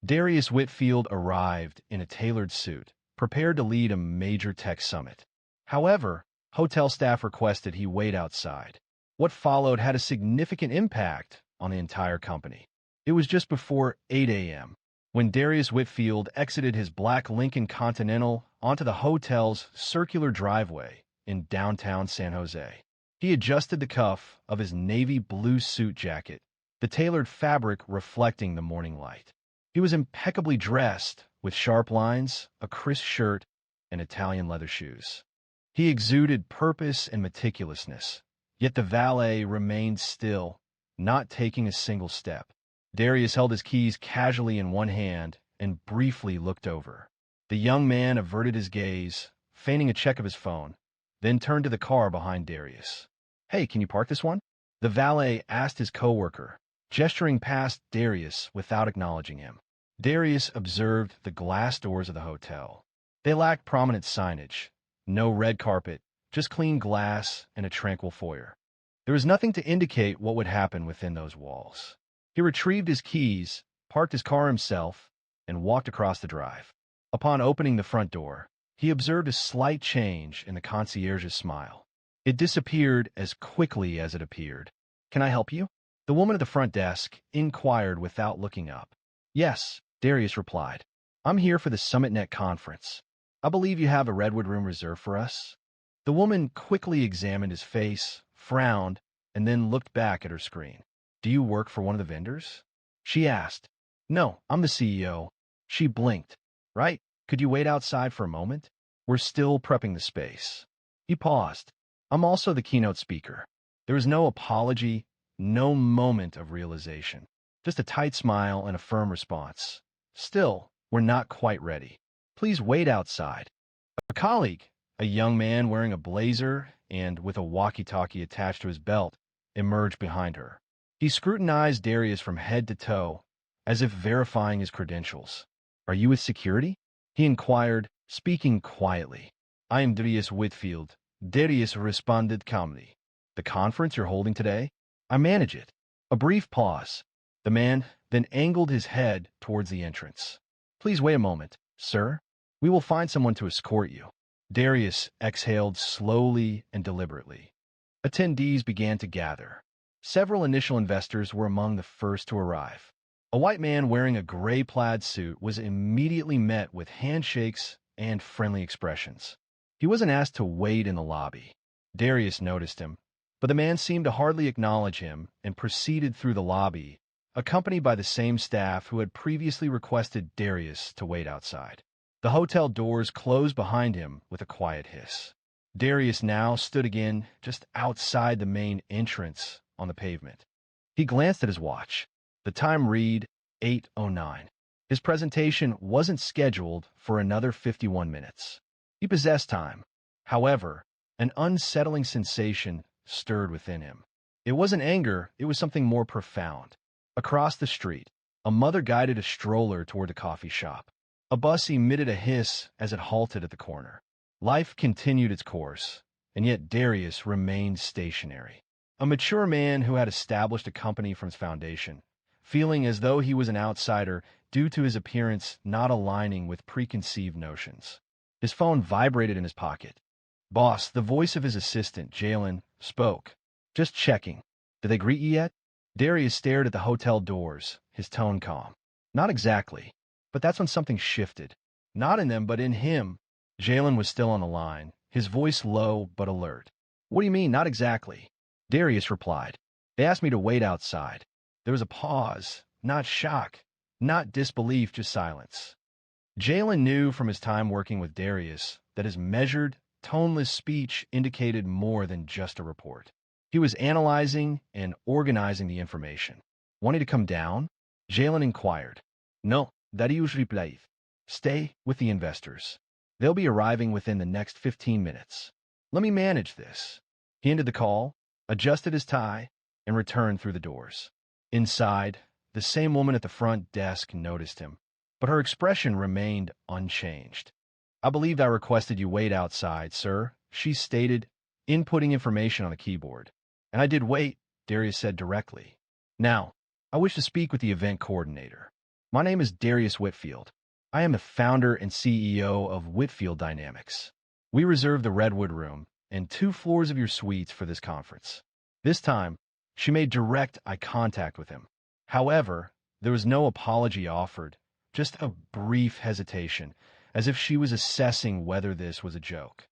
Darius Whitfield arrived in a tailored suit, prepared to lead a major tech summit. However, hotel staff requested he wait outside. What followed had a significant impact on the entire company. It was just before 8 a.m. when Darius Whitfield exited his black Lincoln Continental onto the hotel's circular driveway in downtown San Jose. He adjusted the cuff of his navy blue suit jacket, the tailored fabric reflecting the morning light. He was impeccably dressed, with sharp lines, a crisp shirt, and Italian leather shoes. He exuded purpose and meticulousness, yet the valet remained still, not taking a single step. Darius held his keys casually in one hand and briefly looked over. The young man averted his gaze, feigning a check of his phone, then turned to the car behind Darius. "Hey, can you park this one?" The valet asked his coworker, gesturing past Darius without acknowledging him. Darius observed the glass doors of the hotel. They lacked prominent signage. No red carpet, just clean glass and a tranquil foyer. There was nothing to indicate what would happen within those walls. He retrieved his keys, parked his car himself, and walked across the drive. Upon opening the front door, he observed a slight change in the concierge's smile. It disappeared as quickly as it appeared. "Can I help you?" The woman at the front desk inquired without looking up. "Yes," Darius replied. "I'm here for the SummitNet conference. I believe you have a Redwood room reserved for us." The woman quickly examined his face, frowned, and then looked back at her screen. "Do you work for one of the vendors?" she asked. "No, I'm the CEO." She blinked. "Right? Could you wait outside for a moment? We're still prepping the space." He paused. "I'm also the keynote speaker." There was no apology, no moment of realization. Just a tight smile and a firm response. "Still, we're not quite ready. Please wait outside." A colleague, a young man wearing a blazer and with a walkie-talkie attached to his belt, emerged behind her. He scrutinized Darius from head to toe, as if verifying his credentials. "Are you with security?" he inquired, speaking quietly. "I am Darius Whitfield." Darius responded calmly. "The conference you're holding today? I manage it." A brief pause. The man then angled his head towards the entrance. "Please wait a moment, sir. We will find someone to escort you." Darius exhaled slowly and deliberately. Attendees began to gather. Several initial investors were among the first to arrive. A white man wearing a gray plaid suit was immediately met with handshakes and friendly expressions. He wasn't asked to wait in the lobby. Darius noticed him, but the man seemed to hardly acknowledge him and proceeded through the lobby, accompanied by the same staff who had previously requested Darius to wait outside. The hotel doors closed behind him with a quiet hiss. Darius now stood again just outside the main entrance on the pavement. He glanced at his watch. The time read 8:09. His presentation wasn't scheduled for another 51 minutes. He possessed time. However, an unsettling sensation stirred within him. It wasn't anger, it was something more profound. Across the street, a mother guided a stroller toward the coffee shop. A bus emitted a hiss as it halted at the corner. Life continued its course, and yet Darius remained stationary. A mature man who had established a company from its foundation, feeling as though he was an outsider due to his appearance not aligning with preconceived notions. His phone vibrated in his pocket. "Boss," the voice of his assistant, Jalen, spoke. "Just checking. Did they greet you yet?" Darius stared at the hotel doors, his tone calm. "Not exactly." But that's when something shifted. Not in them, but in him. Jalen was still on the line, his voice low but alert. "What do you mean, not exactly?" Darius replied. "They asked me to wait outside." There was a pause, not shock, not disbelief, just silence. Jalen knew from his time working with Darius that his measured, toneless speech indicated more than just a report. He was analyzing and organizing the information. "Wanting to come down?" Jalen inquired. "No, Darius replied. Stay with the investors. They'll be arriving within the next 15 minutes. Let me manage this." He ended the call, adjusted his tie, and returned through the doors. Inside, the same woman at the front desk noticed him, but her expression remained unchanged. "I believe I requested you wait outside, sir," she stated, inputting information on the keyboard. "And I did wait," Darius said directly. "Now, I wish to speak with the event coordinator." My name is Darius Whitfield. I am the founder and CEO of Whitfield Dynamics. We reserve the Redwood Room and 2 floors of your suites for this conference. This time, she made direct eye contact with him. However, there was no apology offered, just a brief hesitation, as if she was assessing whether this was a joke.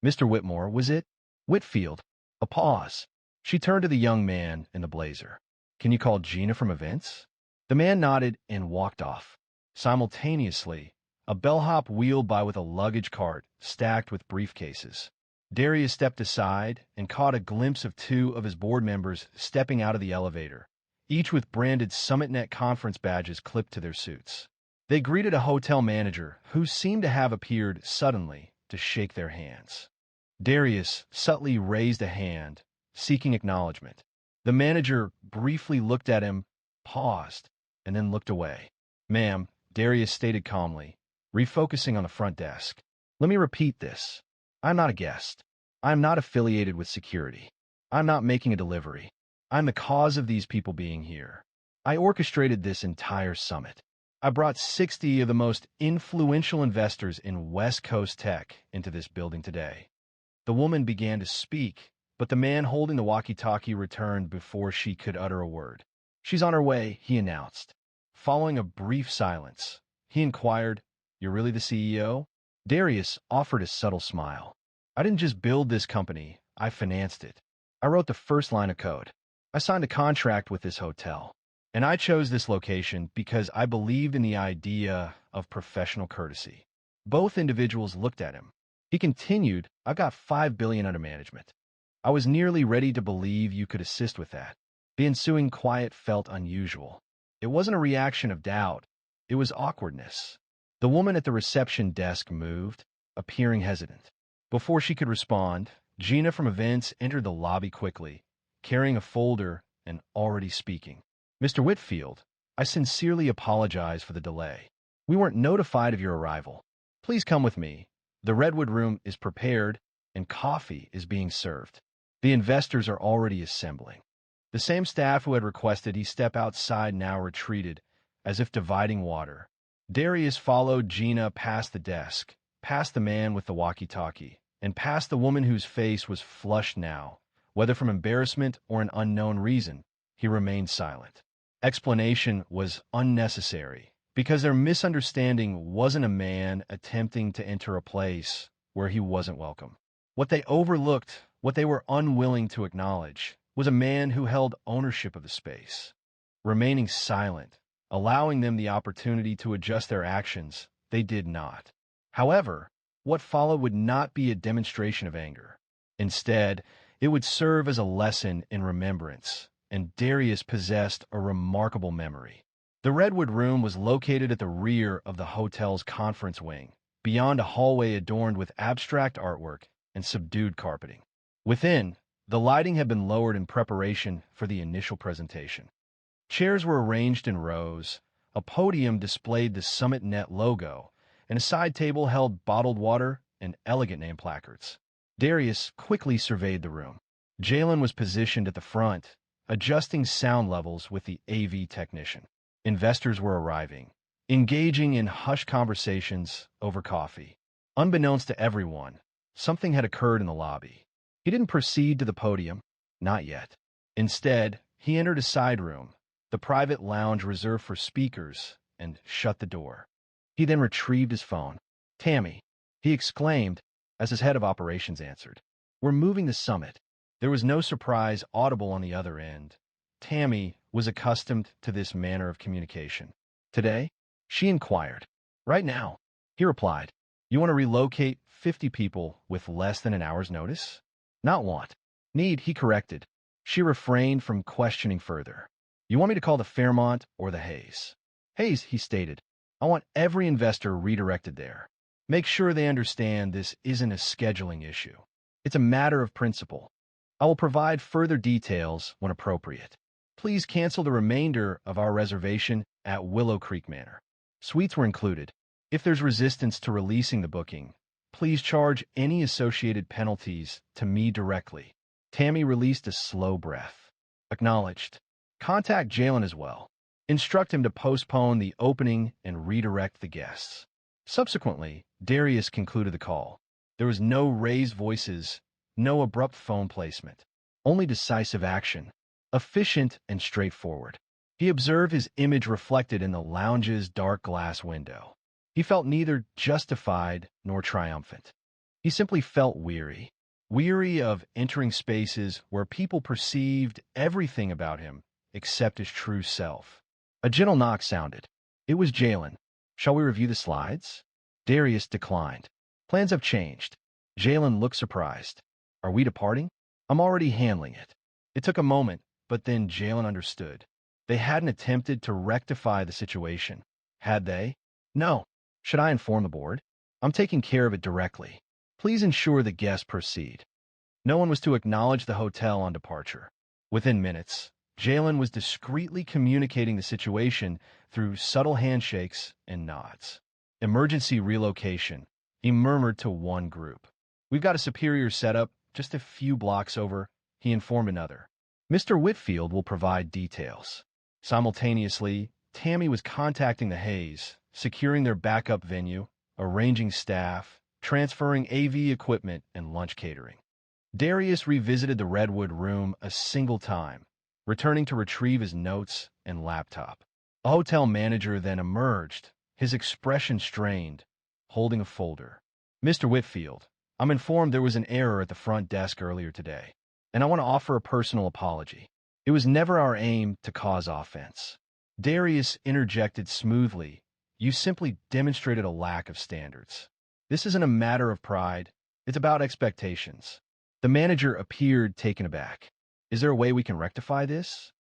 Mr. Whitmore, was it? Whitfield. A pause. She turned to the young man in the blazer. Can you call Gina from events? The man nodded and walked off. Simultaneously, a bellhop wheeled by with a luggage cart stacked with briefcases. Darius stepped aside and caught a glimpse of 2 of his board members stepping out of the elevator, each with branded SummitNet conference badges clipped to their suits. They greeted a hotel manager who seemed to have appeared suddenly to shake their hands. Darius subtly raised a hand, seeking acknowledgement. The manager briefly looked at him, paused, and then looked away. Ma'am, Darius stated calmly, refocusing on the front desk. Let me repeat this. I'm not a guest. I'm not affiliated with security. I'm not making a delivery. I'm the cause of these people being here. I orchestrated this entire summit. I brought 60 of the most influential investors in West Coast tech into this building today. The woman began to speak, but the man holding the walkie-talkie returned before she could utter a word. She's on her way, he announced. Following a brief silence, he inquired, You're really the CEO? Darius offered a subtle smile. I didn't just build this company, I financed it. I wrote the first line of code. I signed a contract with this hotel. And I chose this location because I believed in the idea of professional courtesy. Both individuals looked at him. He continued, I've got $5 billion under management. I was nearly ready to believe you could assist with that. The ensuing quiet felt unusual. It wasn't a reaction of doubt. It was awkwardness. The woman at the reception desk moved, appearing hesitant. Before she could respond, Gina from events entered the lobby quickly, carrying a folder and already speaking. Mr. Whitfield, I sincerely apologize for the delay. We weren't notified of your arrival. Please come with me. The Redwood Room is prepared, and coffee is being served. The investors are already assembling. The same staff who had requested he step outside now retreated, as if dividing water. Darius followed Gina past the desk, past the man with the walkie-talkie, and past the woman whose face was flushed now. Whether from embarrassment or an unknown reason, he remained silent. Explanation was unnecessary, because their misunderstanding wasn't a man attempting to enter a place where he wasn't welcome. What they overlooked, what they were unwilling to acknowledge, was a man who held ownership of the space. Remaining silent, allowing them the opportunity to adjust their actions, they did not. However, what followed would not be a demonstration of anger. Instead, it would serve as a lesson in remembrance, and Darius possessed a remarkable memory. The Redwood Room was located at the rear of the hotel's conference wing, beyond a hallway adorned with abstract artwork and subdued carpeting. Within, the lighting had been lowered in preparation for the initial presentation. Chairs were arranged in rows, a podium displayed the SummitNet logo, and a side table held bottled water and elegant name placards. Darius quickly surveyed the room. Jalen was positioned at the front, adjusting sound levels with the AV technician. Investors were arriving, engaging in hushed conversations over coffee. Unbeknownst to everyone, something had occurred in the lobby. He didn't proceed to the podium, not yet. Instead, he entered a side room, the private lounge reserved for speakers, and shut the door. He then retrieved his phone. Tammy, he exclaimed as his head of operations answered. We're moving the summit. There was no surprise audible on the other end. Tammy was accustomed to this manner of communication. Today? She inquired. Right now, he replied. You want to relocate 50 people with less than an hour's notice? Not want. Need, he corrected. She refrained from questioning further. You want me to call the Fairmont or the Hayes? Hayes, he stated. I want every investor redirected there. Make sure they understand this isn't a scheduling issue. It's a matter of principle. I will provide further details when appropriate. Please cancel the remainder of our reservation at Willow Creek Manor. Suites were included. If there's resistance to releasing the booking, please charge any associated penalties to me directly. Tammy released a slow breath. Acknowledged. Contact Jalen as well. instruct him to postpone the opening and redirect the guests. Subsequently, Darius concluded the call. There was no raised voices, no abrupt phone placement, only decisive action, efficient and straightforward. He observed his image reflected in the lounge's dark glass window. He felt neither justified nor triumphant. He simply felt weary. Weary of entering spaces where people perceived everything about him except his true self. A gentle knock sounded. It was Jalen. Shall we review the slides? Darius declined. Plans have changed. Jalen looked surprised. Are we departing? I'm already handling it. It took a moment, but then Jalen understood. They hadn't attempted to rectify the situation, had they? No. Should I inform the board? I'm taking care of it directly. Please ensure the guests proceed. No one was to acknowledge the hotel on departure. Within minutes, Jalen was discreetly communicating the situation through subtle handshakes and nods. Emergency relocation, he murmured to one group. We've got a superior setup just a few blocks over, he informed another. Mr. Whitfield will provide details. Simultaneously, Tammy was contacting the Hayes, securing their backup venue, arranging staff, transferring AV equipment, and lunch catering. Darius revisited the Redwood room a single time, returning to retrieve his notes and laptop. A hotel manager then emerged, his expression strained, holding a folder. Mr. Whitfield, I'm informed there was an error at the front desk earlier today, and I want to offer a personal apology. It was never our aim to cause offense. Darius interjected smoothly. You simply demonstrated a lack of standards. This isn't a matter of pride. It's about expectations. The manager appeared taken aback. Is there a way we can rectify this?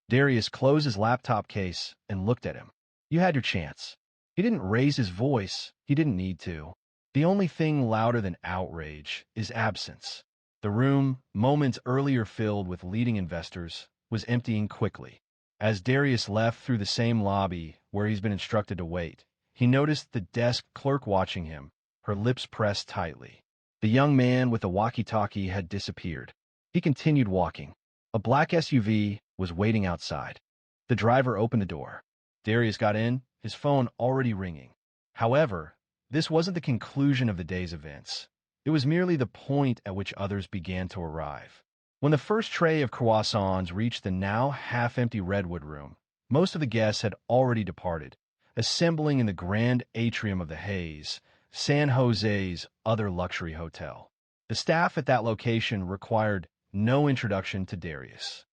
Darius closed his laptop case and looked at him. You had your chance. He didn't raise his voice. He didn't need to. The only thing louder than outrage is absence. The room, moments earlier filled with leading investors, was emptying quickly. As Darius left through the same lobby where he's been instructed to wait, he noticed the desk clerk watching him, her lips pressed tightly. The young man with the walkie-talkie had disappeared. He continued walking. A black SUV was waiting outside. The driver opened the door. Darius got in, his phone already ringing. However, this wasn't the conclusion of the day's events. It was merely the point at which others began to arrive. When the first tray of croissants reached the now half-empty Redwood room, most of the guests had already departed, assembling in the grand atrium of the Hayes, San Jose's other luxury hotel. The staff at that location required no introduction to Darius.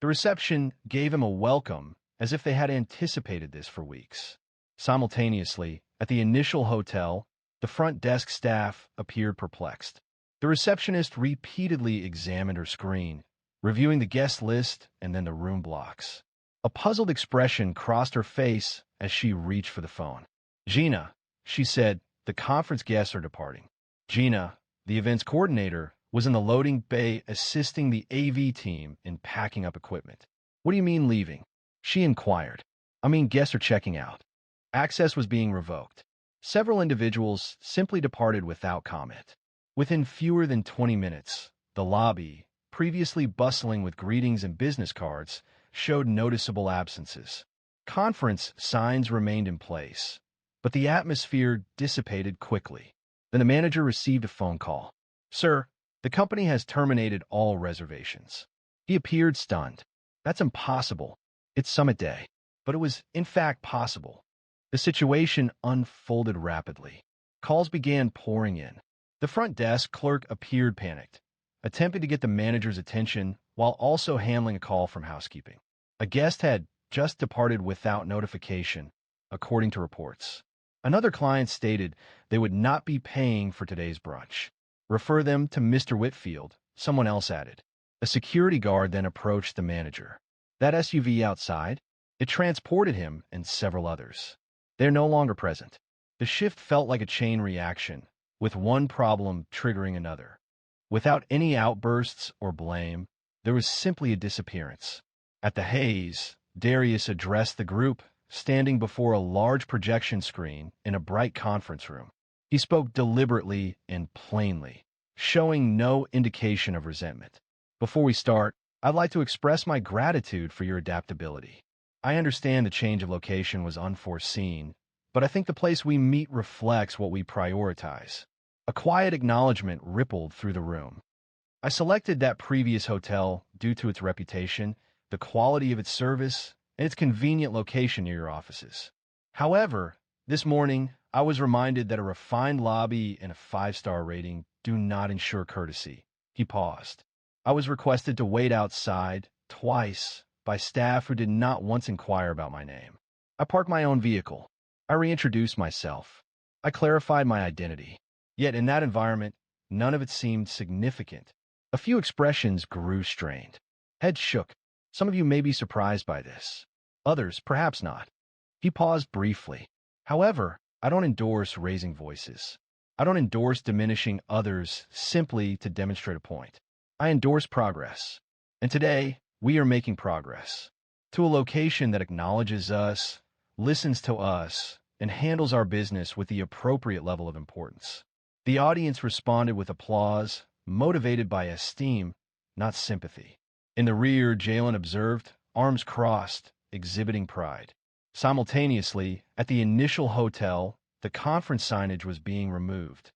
The reception gave him a welcome as if they had anticipated this for weeks. Simultaneously, at the initial hotel, the front desk staff appeared perplexed. The receptionist repeatedly examined her screen, reviewing the guest list and then the room blocks. A puzzled expression crossed her face as she reached for the phone. Gina, she said, the conference guests are departing. Gina, the events coordinator, was in the loading bay assisting the AV team in packing up equipment. What do you mean leaving? She inquired. I mean guests are checking out. Access was being revoked. Several individuals simply departed without comment. Within fewer than 20 minutes, the lobby, previously bustling with greetings and business cards, showed noticeable absences. Conference signs remained in place, but the atmosphere dissipated quickly. Then the manager received a phone call. Sir, the company has terminated all reservations. He appeared stunned. That's impossible. It's summit day. But it was, in fact, possible. The situation unfolded rapidly. Calls began pouring in. The front desk clerk appeared panicked, attempting to get the manager's attention while also handling a call from housekeeping. A guest had just departed without notification, according to reports. Another client stated they would not be paying for today's brunch. Refer them to Mr. Whitfield, someone else added. A security guard then approached the manager. That SUV outside, it transported him and several others. They're no longer present. The shift felt like a chain reaction, with one problem triggering another. Without any outbursts or blame, there was simply a disappearance. At the Hayes, Darius addressed the group, standing before a large projection screen in a bright conference room. He spoke deliberately and plainly, showing no indication of resentment. Before we start, I'd like to express my gratitude for your adaptability. I understand the change of location was unforeseen, but I think the place we meet reflects what we prioritize. A quiet acknowledgement rippled through the room. I selected that previous hotel due to its reputation, the quality of its service, and its convenient location near your offices. However, this morning, I was reminded that a refined lobby and a five-star rating do not ensure courtesy. He paused. I was requested to wait outside, twice, by staff who did not once inquire about my name. I parked my own vehicle. I reintroduced myself. I clarified my identity. Yet in that environment, none of it seemed significant. A few expressions grew strained. Heads shook. Some of you may be surprised by this. Others, perhaps not. He paused briefly. However, I don't endorse raising voices. I don't endorse diminishing others simply to demonstrate a point. I endorse progress. And today, we are making progress. To a location that acknowledges us, listens to us, and handles our business with the appropriate level of importance. The audience responded with applause, motivated by esteem, not sympathy. In the rear, Jalen observed, arms crossed, exhibiting pride. Simultaneously, at the initial hotel, the conference signage was being removed.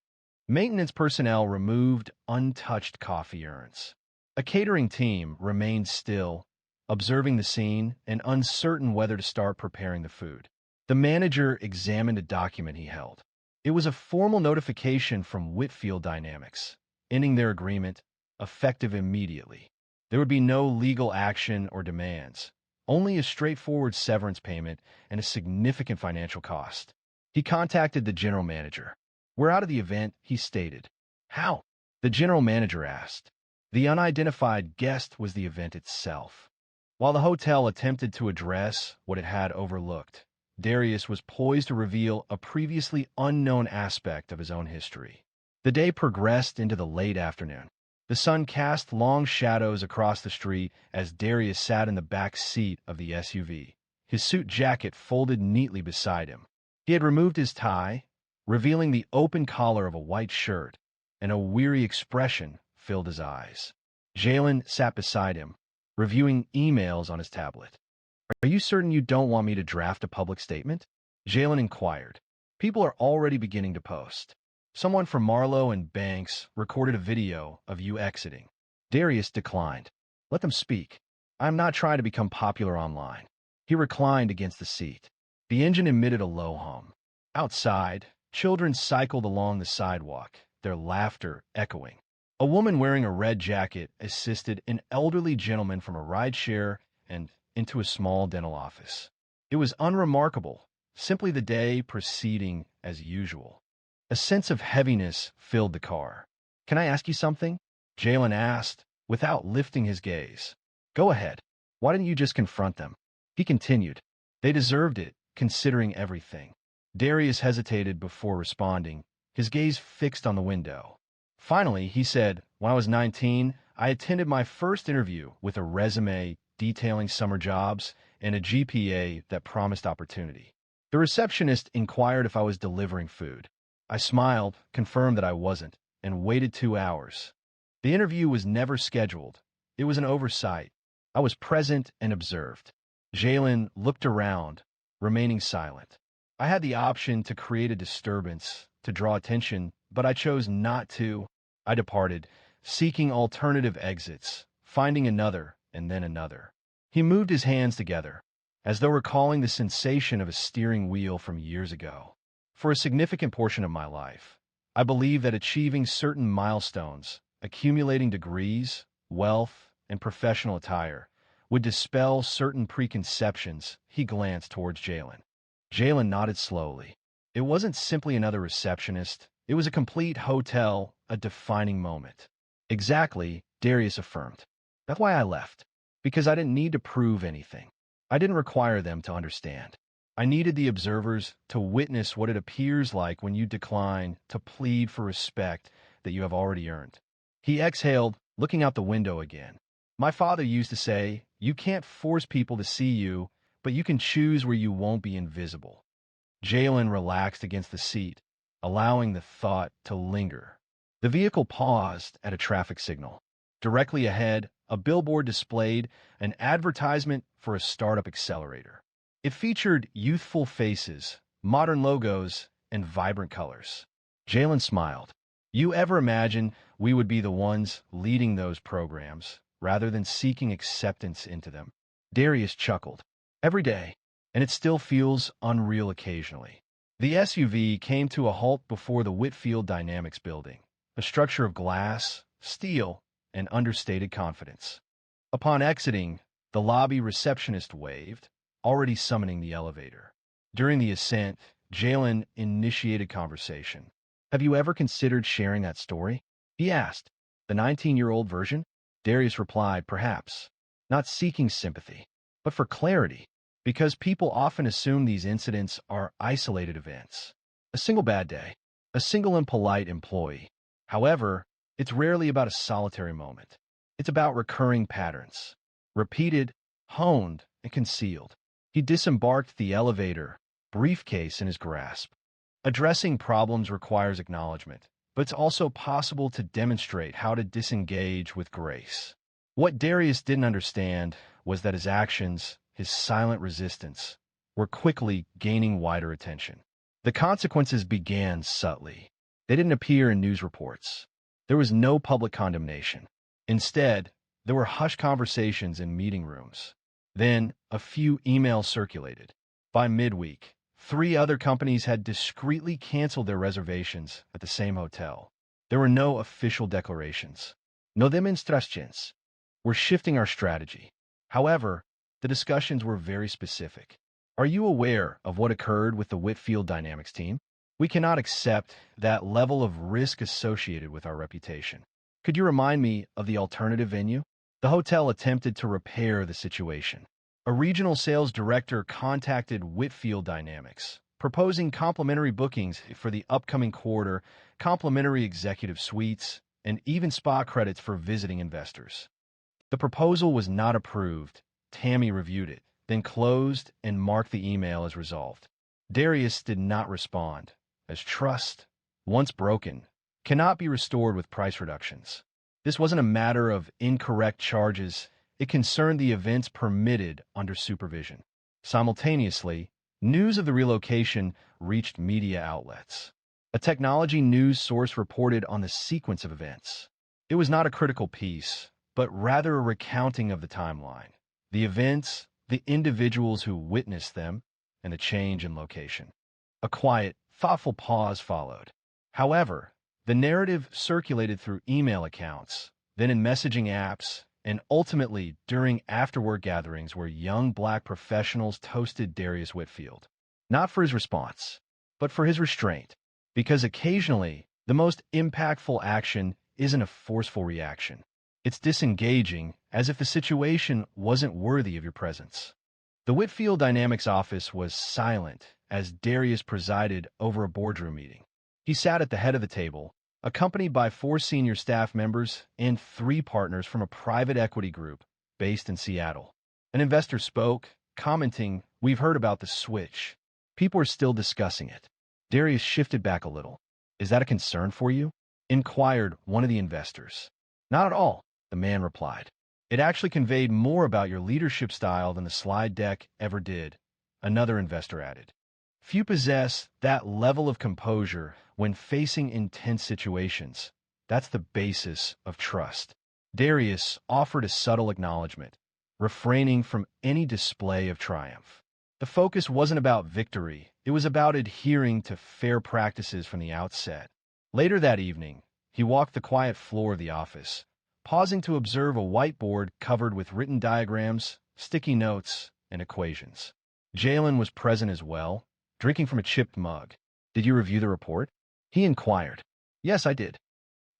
Maintenance personnel removed untouched coffee urns. A catering team remained still, observing the scene and uncertain whether to start preparing the food. The manager examined a document he held. It was a formal notification from Whitfield Dynamics, ending their agreement, effective immediately. There would be no legal action or demands, only a straightforward severance payment and a significant financial cost. He contacted the general manager. "We're out of the event," he stated. "How?" the general manager asked. The unidentified guest was the event itself. While the hotel attempted to address what it had overlooked, Darius was poised to reveal a previously unknown aspect of his own history. The day progressed into the late afternoon. The sun cast long shadows across the street as Darius sat in the back seat of the SUV, his suit jacket folded neatly beside him. He had removed his tie, revealing the open collar of a white shirt, and a weary expression filled his eyes. Jalen sat beside him, reviewing emails on his tablet. "Are you certain you don't want me to draft a public statement?" Jalen inquired. "People are already beginning to post. Someone from Marlowe and Banks recorded a video of you exiting." Darius declined. "Let them speak. I'm not trying to become popular online." He reclined against the seat. The engine emitted a low hum. Outside, children cycled along the sidewalk, their laughter echoing. A woman wearing a red jacket assisted an elderly gentleman from a rideshare and into a small dental office. It was unremarkable, simply the day proceeding as usual. A sense of heaviness filled the car. "Can I ask you something?" Jalen asked, without lifting his gaze. "Go ahead. Why didn't you just confront them?" He continued. "They deserved it, considering everything." Darius hesitated before responding, his gaze fixed on the window. Finally, he said, "When I was 19, I attended my first interview with a resume detailing summer jobs and a GPA that promised opportunity. The receptionist inquired if I was delivering food. I smiled, confirmed that I wasn't, and waited 2 hours. The interview was never scheduled. It was an oversight. I was present and observed." Jalen looked around, remaining silent. "I had the option to create a disturbance, to draw attention, but I chose not to. I departed, seeking alternative exits, finding another, and then another." He moved his hands together, as though recalling the sensation of a steering wheel from years ago. "For a significant portion of my life, I believe that achieving certain milestones, accumulating degrees, wealth, and professional attire, would dispel certain preconceptions." He glanced towards Jalen. Jalen nodded slowly. It wasn't simply another receptionist. It was a complete hotel, a defining moment. "Exactly," Darius affirmed. "That's why I left. Because I didn't need to prove anything. I didn't require them to understand. I needed the observers to witness what it appears like when you decline to plead for respect that you have already earned." He exhaled, looking out the window again. "My father used to say, you can't force people to see you, but you can choose where you won't be invisible." Jalen relaxed against the seat, allowing the thought to linger. The vehicle paused at a traffic signal. Directly ahead, a billboard displayed an advertisement for a startup accelerator. It featured youthful faces, modern logos, and vibrant colors. Jalen smiled. You ever imagine we would be the ones leading those programs rather than seeking acceptance into them? Darius chuckled. Every day, and it still feels unreal occasionally. The SUV came to a halt before the Whitfield Dynamics building, a structure of glass, steel, and understated confidence. Upon exiting, the lobby receptionist waved, already summoning the elevator. During the ascent, Jalen initiated conversation. Have you ever considered sharing that story? He asked. The 19-year-old version? Darius replied, perhaps. Not seeking sympathy, but for clarity, because people often assume these incidents are isolated events. A single bad day, a single impolite employee. However, it's rarely about a solitary moment. It's about recurring patterns, repeated, honed, and concealed. He disembarked the elevator, briefcase in his grasp. Addressing problems requires acknowledgement, but it's also possible to demonstrate how to disengage with grace. What Darius didn't understand was that his actions, his silent resistance, were quickly gaining wider attention. The consequences began subtly. They didn't appear in news reports. There was no public condemnation. Instead, there were hushed conversations in meeting rooms. Then, a few emails circulated. By midweek, 3 other companies had discreetly canceled their reservations at the same hotel. There were no official declarations. No demonstrations. We're shifting our strategy. However, the discussions were very specific. Are you aware of what occurred with the Whitfield Dynamics team? We cannot accept that level of risk associated with our reputation. Could you remind me of the alternative venue? The hotel attempted to repair the situation. A regional sales director contacted Whitfield Dynamics, proposing complimentary bookings for the upcoming quarter, complimentary executive suites, and even spa credits for visiting investors. The proposal was not approved. Tammy reviewed it, then closed and marked the email as resolved. Darius did not respond, as trust, once broken, cannot be restored with price reductions. This wasn't a matter of incorrect charges. It concerned the events permitted under supervision. Simultaneously, news of the relocation reached media outlets. A technology news source reported on the sequence of events. It was not a critical piece, but rather a recounting of the timeline, the events, the individuals who witnessed them, and the change in location. A quiet, thoughtful pause followed. However, the narrative circulated through email accounts, then in messaging apps, and ultimately during after-work gatherings where young Black professionals toasted Darius Whitfield. Not for his response, but for his restraint. Because occasionally, the most impactful action isn't a forceful reaction. It's disengaging, as if the situation wasn't worthy of your presence. The Whitfield Dynamics office was silent as Darius presided over a boardroom meeting. He sat at the head of the table, accompanied by 4 senior staff members and 3 partners from a private equity group based in Seattle. An investor spoke, commenting, "We've heard about the switch. People are still discussing it." Darius shifted back a little. "Is that a concern for you?" inquired one of the investors. "Not at all," the man replied. "It actually conveyed more about your leadership style than the slide deck ever did," another investor added. Few possess that level of composure when facing intense situations. That's the basis of trust. Darius offered a subtle acknowledgement, refraining from any display of triumph. The focus wasn't about victory. It was about adhering to fair practices from the outset. Later that evening, he walked the quiet floor of the office, pausing to observe a whiteboard covered with written diagrams, sticky notes, and equations. Jalen was present as well, drinking from a chipped mug. "Did you review the report?" he inquired. "Yes, I did."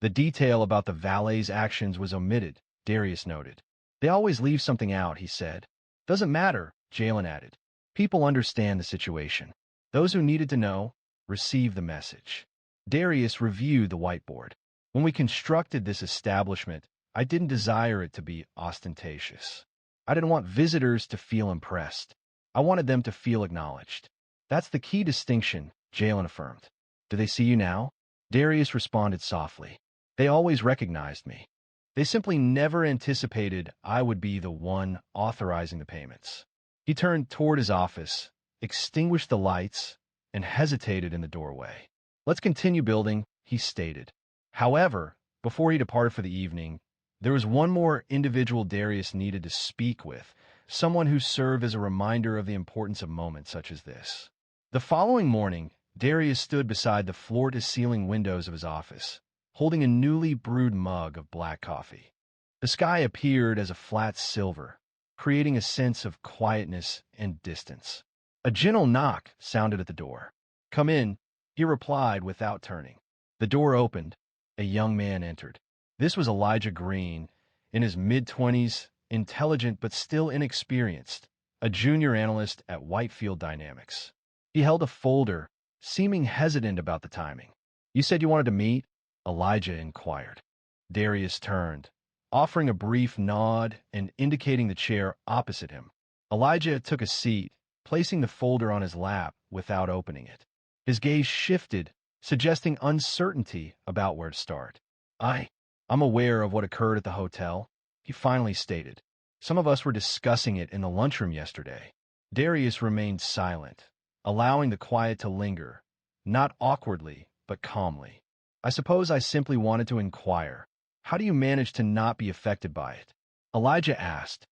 The detail about the valet's actions was omitted, Darius noted. "They always leave something out," he said. "Doesn't matter," Jalen added. "People understand the situation. Those who needed to know received the message." Darius reviewed the whiteboard. "When we constructed this establishment, I didn't desire it to be ostentatious. I didn't want visitors to feel impressed. I wanted them to feel acknowledged. That's the key distinction," Jalen affirmed. "Do they see you now?" Darius responded softly. "They always recognized me. They simply never anticipated I would be the one authorizing the payments. He turned toward his office, extinguished the lights, and hesitated in the doorway. Let's continue building, he stated. However, before he departed for the evening, there was one more individual Darius needed to speak with, someone who served as a reminder of the importance of moments such as this. The following morning, Darius stood beside the floor-to-ceiling windows of his office, holding a newly brewed mug of black coffee. The sky appeared as a flat silver, creating a sense of quietness and distance. A gentle knock sounded at the door. "Come in," he replied without turning. The door opened. A young man entered. This was Elijah Green, in his mid-20s, intelligent but still inexperienced, a junior analyst at Whitefield Dynamics. He held a folder, seeming hesitant about the timing. "You said you wanted to meet?" Elijah inquired. Darius turned, offering a brief nod and indicating the chair opposite him. Elijah took a seat, placing the folder on his lap without opening it. His gaze shifted, suggesting uncertainty about where to start. I'm aware of what occurred at the hotel," he finally stated. "Some of us were discussing it in the lunchroom yesterday." Darius remained silent, allowing the quiet to linger, not awkwardly, but calmly. "I suppose I simply wanted to inquire. How do you manage to not be affected by it?" Elijah asked.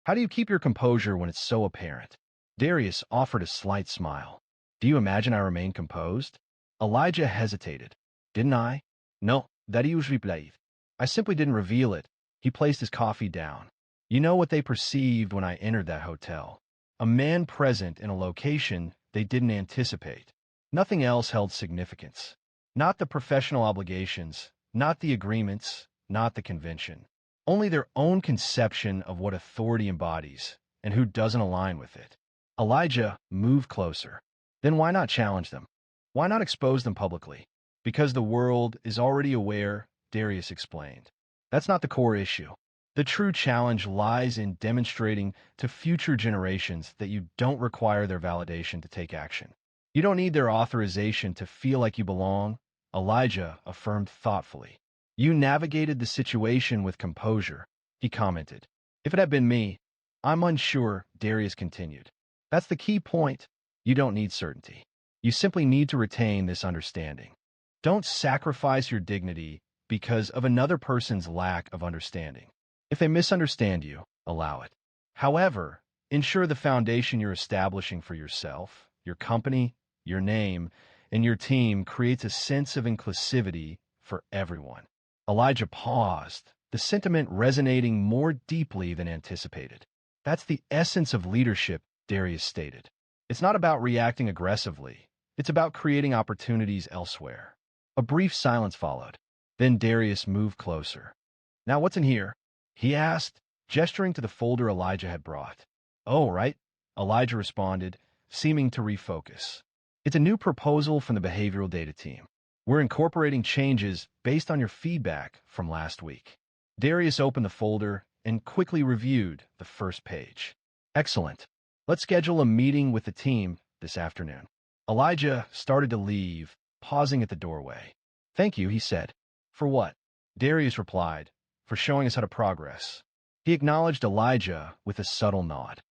"How do you keep your composure when it's so apparent?" Darius offered a slight smile. "Do you imagine I remain composed?" Elijah hesitated. "Didn't I?" "No, that he was replayed. I simply didn't reveal it." He placed his coffee down. "You know what they perceived when I entered that hotel. A man present in a location they didn't anticipate. Nothing else held significance. Not the professional obligations, not the agreements, not the convention. Only their own conception of what authority embodies and who doesn't align with it." Elijah moved closer. "Then why not challenge them? Why not expose them publicly?" "Because the world is already aware," Darius explained. "That's not the core issue. The true challenge lies in demonstrating to future generations that you don't require their validation to take action. You don't need their authorization to feel like you belong," Elijah affirmed thoughtfully. "You navigated the situation with composure," he commented. "If it had been me, I'm unsure," Darius continued. "That's the key point. You don't need certainty. You simply need to retain this understanding. Don't sacrifice your dignity because of another person's lack of understanding. If they misunderstand you, allow it. However, ensure the foundation you're establishing for yourself, your company, your name, and your team creates a sense of inclusivity for everyone." Elijah paused, the sentiment resonating more deeply than anticipated. "That's the essence of leadership," Darius stated. "It's not about reacting aggressively. It's about creating opportunities elsewhere." A brief silence followed. Then Darius moved closer. "Now what's in here?" he asked, gesturing to the folder Elijah had brought. "Oh, right," Elijah responded, seeming to refocus. "It's a new proposal from the behavioral data team. We're incorporating changes based on your feedback from last week." Darius opened the folder and quickly reviewed the first page. "Excellent. Let's schedule a meeting with the team this afternoon." Elijah started to leave, pausing at the doorway. "Thank you," he said. "For what?" Darius replied, "For showing us how to progress." He acknowledged Elijah with a subtle nod.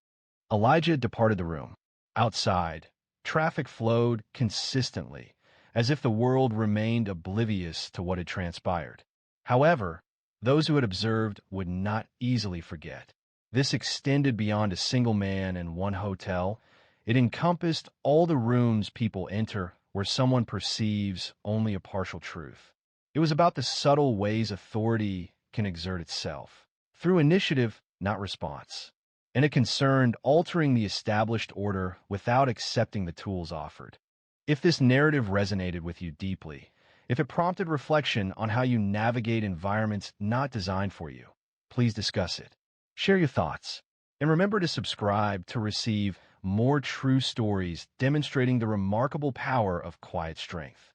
Elijah departed the room. Outside, traffic flowed consistently, as if the world remained oblivious to what had transpired. However, those who had observed would not easily forget. This extended beyond a single man and one hotel. It encompassed all the rooms people enter where someone perceives only a partial truth. It was about the subtle ways authority can exert itself, through initiative, not response. And it concerned altering the established order without accepting the tools offered. If this narrative resonated with you deeply, if it prompted reflection on how you navigate environments not designed for you, please discuss it. Share your thoughts. And remember to subscribe to receive more true stories demonstrating the remarkable power of quiet strength.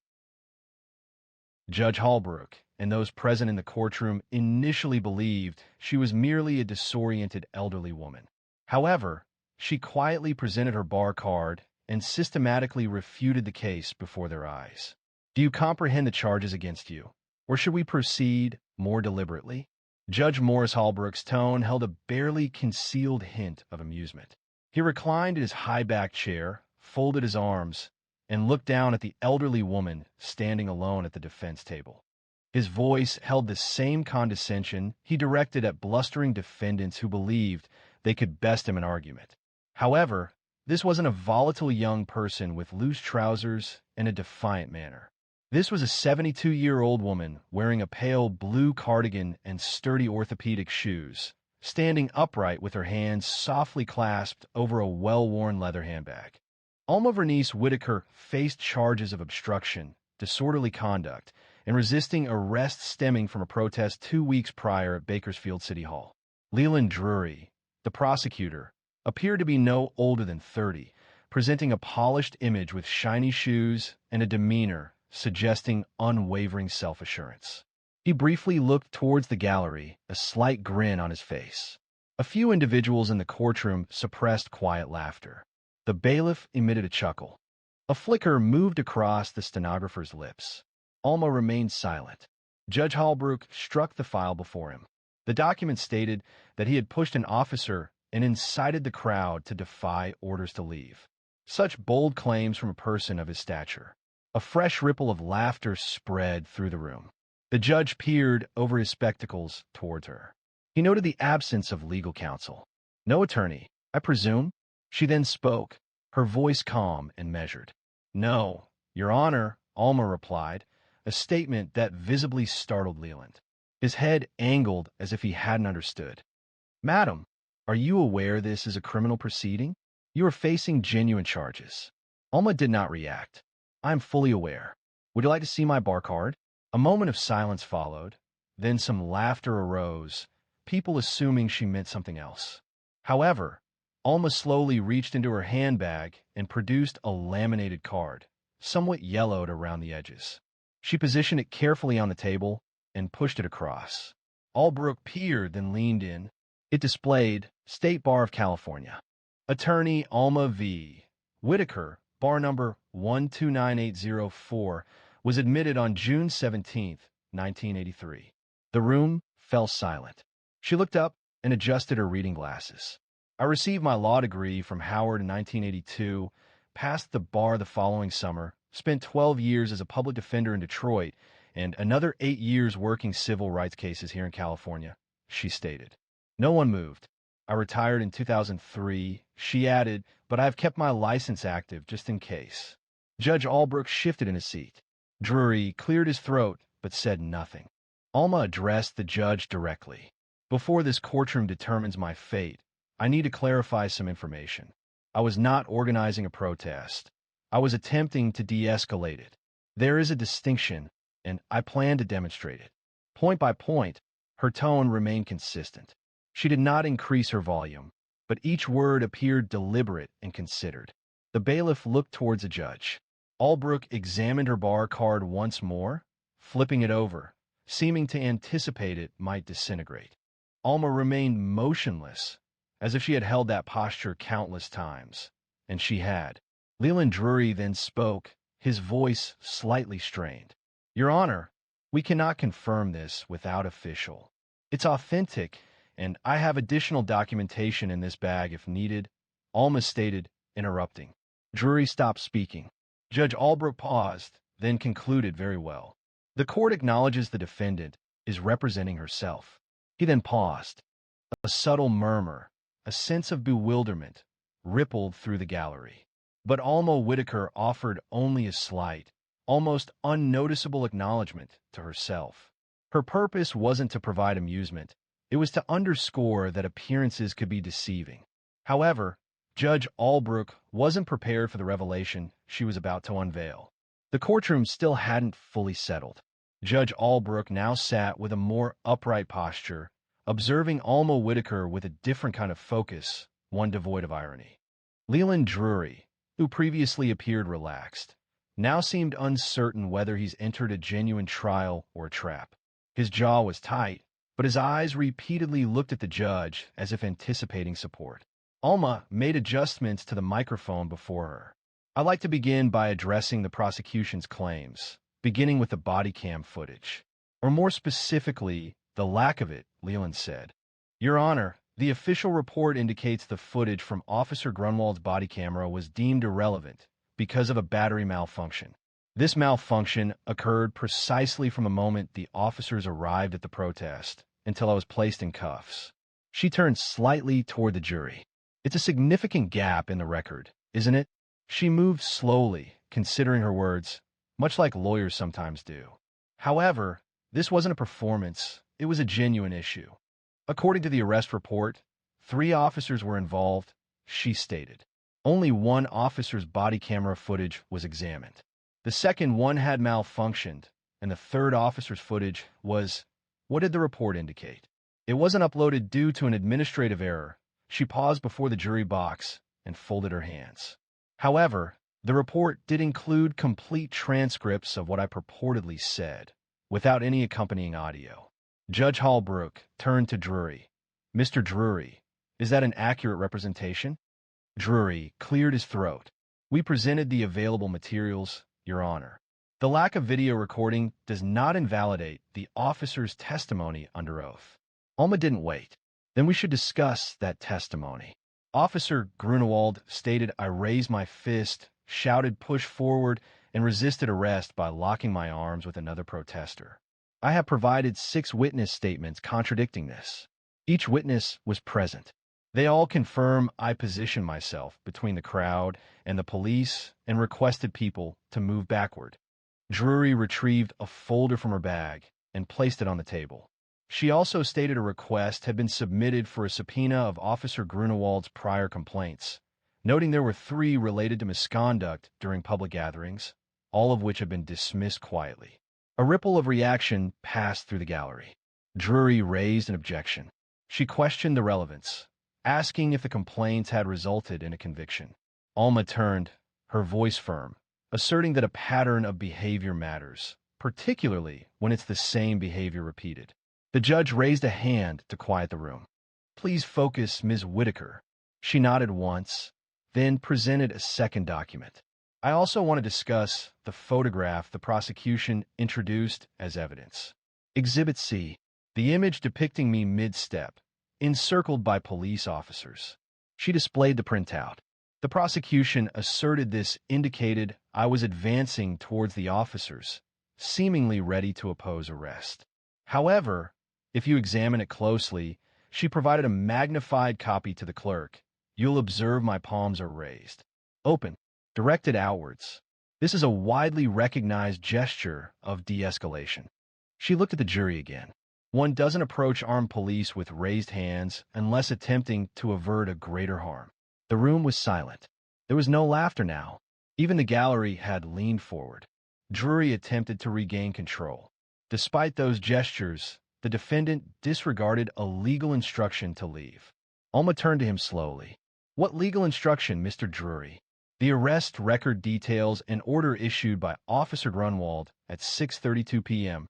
Judge Holbrook and those present in the courtroom initially believed she was merely a disoriented elderly woman. However, she quietly presented her bar card and systematically refuted the case before their eyes. "Do you comprehend the charges against you, or should we proceed more deliberately?" Judge Morris Holbrook's tone held a barely concealed hint of amusement. He reclined in his high-backed chair, folded his arms, and looked down at the elderly woman standing alone at the defense table. His voice held the same condescension he directed at blustering defendants who believed they could best him in argument. However, this wasn't a volatile young person with loose trousers and a defiant manner. This was a 72-year-old woman wearing a pale blue cardigan and sturdy orthopedic shoes, standing upright with her hands softly clasped over a well-worn leather handbag. Alma Vernice Whitaker faced charges of obstruction, disorderly conduct, and resisting arrest stemming from a protest 2 weeks prior at Bakersfield City Hall. Leland Drury, the prosecutor, appeared to be no older than 30, presenting a polished image with shiny shoes and a demeanor suggesting unwavering self-assurance. He briefly looked towards the gallery, a slight grin on his face. A few individuals in the courtroom suppressed quiet laughter. The bailiff emitted a chuckle. A flicker moved across the stenographer's lips. Alma remained silent. Judge Holbrook struck the file before him. The document stated that he had pushed an officer and incited the crowd to defy orders to leave. Such bold claims from a person of his stature. A fresh ripple of laughter spread through the room. The judge peered over his spectacles towards her. He noted the absence of legal counsel. No attorney, I presume? She then spoke, her voice calm and measured. No, Your Honor, Alma replied, a statement that visibly startled Leland. His head angled as if he hadn't understood. Madam, are you aware this is a criminal proceeding? You are facing genuine charges. Alma did not react. I am fully aware. Would you like to see my bar card? A moment of silence followed. Then some laughter arose, people assuming she meant something else. However, Alma slowly reached into her handbag and produced a laminated card, somewhat yellowed around the edges. She positioned it carefully on the table and pushed it across. Albrook peered, then leaned in. It displayed State Bar of California. Attorney Alma V. Whitaker, bar number 129804, was admitted on June 17, 1983. The room fell silent. She looked up and adjusted her reading glasses. I received my law degree from Howard in 1982, passed the bar the following summer, spent 12 years as a public defender in Detroit, and another 8 years working civil rights cases here in California, she stated. No one moved. I retired in 2003, she added, but I've kept my license active just in case. Judge Albrook shifted in his seat. Drury cleared his throat, but said nothing. Alma addressed the judge directly. Before this courtroom determines my fate, I need to clarify some information. I was not organizing a protest. I was attempting to de-escalate it. There is a distinction, and I plan to demonstrate it. Point by point, her tone remained consistent. She did not increase her volume, but each word appeared deliberate and considered. The bailiff looked towards the judge. Albrook examined her bar card once more, flipping it over, seeming to anticipate it might disintegrate. Alma remained motionless, as if she had held that posture countless times, and she had. Leland Drury then spoke, his voice slightly strained. Your Honor, we cannot confirm this without official. It's authentic, and I have additional documentation in this bag if needed, Alma stated, interrupting. Drury stopped speaking. Judge Albrook paused, then concluded very well. The court acknowledges the defendant is representing herself. He then paused. A subtle murmur, a sense of bewilderment, rippled through the gallery. But Alma Whitaker offered only a slight, almost unnoticeable acknowledgement to herself. Her purpose wasn't to provide amusement. It was to underscore that appearances could be deceiving. However, Judge Albrook wasn't prepared for the revelation she was about to unveil. The courtroom still hadn't fully settled. Judge Albrook now sat with a more upright posture, observing Alma Whitaker with a different kind of focus, one devoid of irony. Leland Drury, who previously appeared relaxed, now seemed uncertain whether he's entered a genuine trial or a trap. His jaw was tight, but his eyes repeatedly looked at the judge as if anticipating support. Alma made adjustments to the microphone before her. I'd like to begin by addressing the prosecution's claims, beginning with the body cam footage, or more specifically, the lack of it Leland said. Your Honor, the official report indicates the footage from Officer Grunwald's body camera was deemed irrelevant because of a battery malfunction. This malfunction occurred precisely from the moment the officers arrived at the protest until I was placed in cuffs. She turned slightly toward the jury. It's a significant gap in the record, isn't it? She moved slowly, considering her words, much like lawyers sometimes do. However, this wasn't a performance, it was a genuine issue. According to the arrest report, 3 officers were involved, she stated. Only one officer's body camera footage was examined. The second one had malfunctioned, and the third officer's footage was, what did the report indicate? It wasn't uploaded due to an administrative error. She paused before the jury box and folded her hands. However, the report did include complete transcripts of what I purportedly said, without any accompanying audio. Judge Holbrook turned to Drury. Mr. Drury, is that an accurate representation? Drury cleared his throat. We presented the available materials, Your Honor. The lack of video recording does not invalidate the officer's testimony under oath. Alma didn't wait. Then we should discuss that testimony. Officer Grunewald stated I raised my fist, shouted push forward, and resisted arrest by locking my arms with another protester. I have provided 6 witness statements contradicting this. Each witness was present. They all confirm I positioned myself between the crowd and the police and requested people to move backward. Drury retrieved a folder from her bag and placed it on the table. She also stated a request had been submitted for a subpoena of Officer Grunewald's prior complaints, noting there were 3 related to misconduct during public gatherings, all of which had been dismissed quietly. A ripple of reaction passed through the gallery. Drury raised an objection. She questioned the relevance, asking if the complaints had resulted in a conviction. Alma turned, her voice firm, asserting that a pattern of behavior matters, particularly when it's the same behavior repeated. The judge raised a hand to quiet the room. Please focus, Ms. Whitaker. She nodded once, then presented a second document. I also want to discuss the photograph the prosecution introduced as evidence. Exhibit C, the image depicting me mid-step, encircled by police officers. She displayed the printout. The prosecution asserted this indicated I was advancing towards the officers, seemingly ready to oppose arrest. However, if you examine it closely, she provided a magnified copy to the clerk. You'll observe my palms are raised, open, directed outwards. This is a widely recognized gesture of de-escalation. She looked at the jury again. One doesn't approach armed police with raised hands unless attempting to avert a greater harm. The room was silent. There was no laughter now. Even the gallery had leaned forward. Drury attempted to regain control. Despite those gestures, the defendant disregarded a legal instruction to leave. Alma turned to him slowly. What legal instruction, Mr. Drury? The arrest record details an order issued by Officer Grunwald at 6:32 p.m.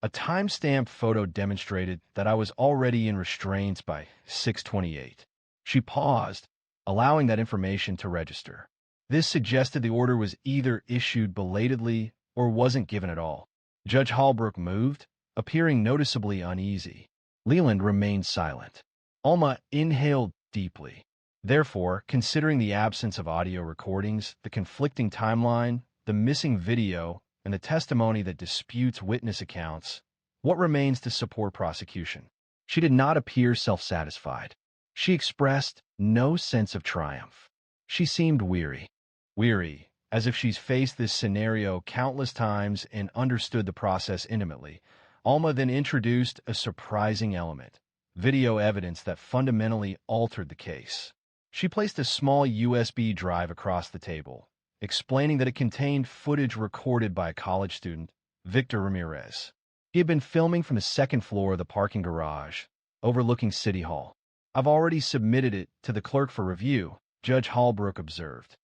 A time-stamped photo demonstrated that I was already in restraints by 6:28. She paused, allowing that information to register. This suggested the order was either issued belatedly or wasn't given at all. Judge Holbrook moved, appearing noticeably uneasy. Leland remained silent. Alma inhaled deeply. Therefore, considering the absence of audio recordings, the conflicting timeline, the missing video, and the testimony that disputes witness accounts, what remains to support prosecution? She did not appear self-satisfied. She expressed no sense of triumph. She seemed weary. Weary, as if she's faced this scenario countless times and understood the process intimately. Alma then introduced a surprising element, video evidence that fundamentally altered the case. She placed a small USB drive across the table, explaining that it contained footage recorded by a college student, Victor Ramirez. He had been filming from the second floor of the parking garage, overlooking City Hall. I've already submitted it to the clerk for review, Judge Holbrook observed.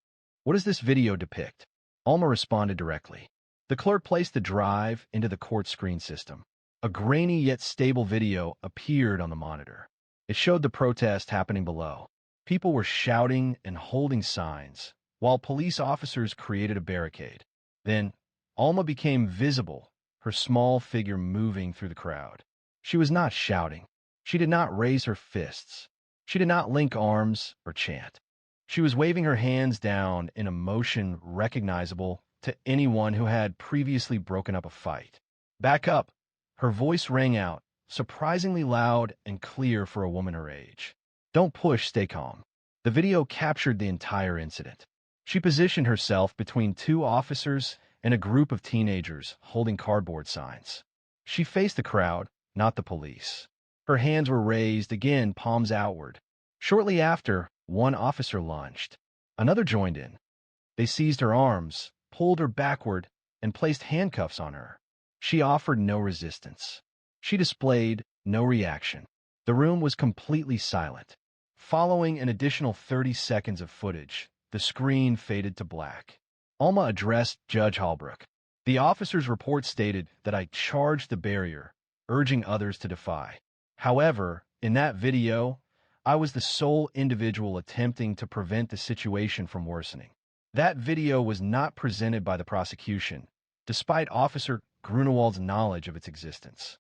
What does this video depict? Alma responded directly. The clerk placed the drive into the court screen system. A grainy yet stable video appeared on the monitor. It showed the protest happening below. People were shouting and holding signs, while police officers created a barricade. Then, Alma became visible, her small figure moving through the crowd. She was not shouting. She did not raise her fists. She did not link arms or chant. She was waving her hands down in a motion recognizable to anyone who had previously broken up a fight. Back up! Her voice rang out, surprisingly loud and clear for a woman her age. Don't push, stay calm. The video captured the entire incident. She positioned herself between two officers and a group of teenagers holding cardboard signs. She faced the crowd, not the police. Her hands were raised, again, palms outward. Shortly after, one officer lunged. Another joined in. They seized her arms, pulled her backward, and placed handcuffs on her. She offered no resistance. She displayed no reaction. The room was completely silent. Following an additional 30 seconds of footage, the screen faded to black. Alma addressed Judge Holbrook. The officer's report stated that I charged the barrier, urging others to defy. However, in that video, I was the sole individual attempting to prevent the situation from worsening. That video was not presented by the prosecution, despite Officer Grunewald's knowledge of its existence.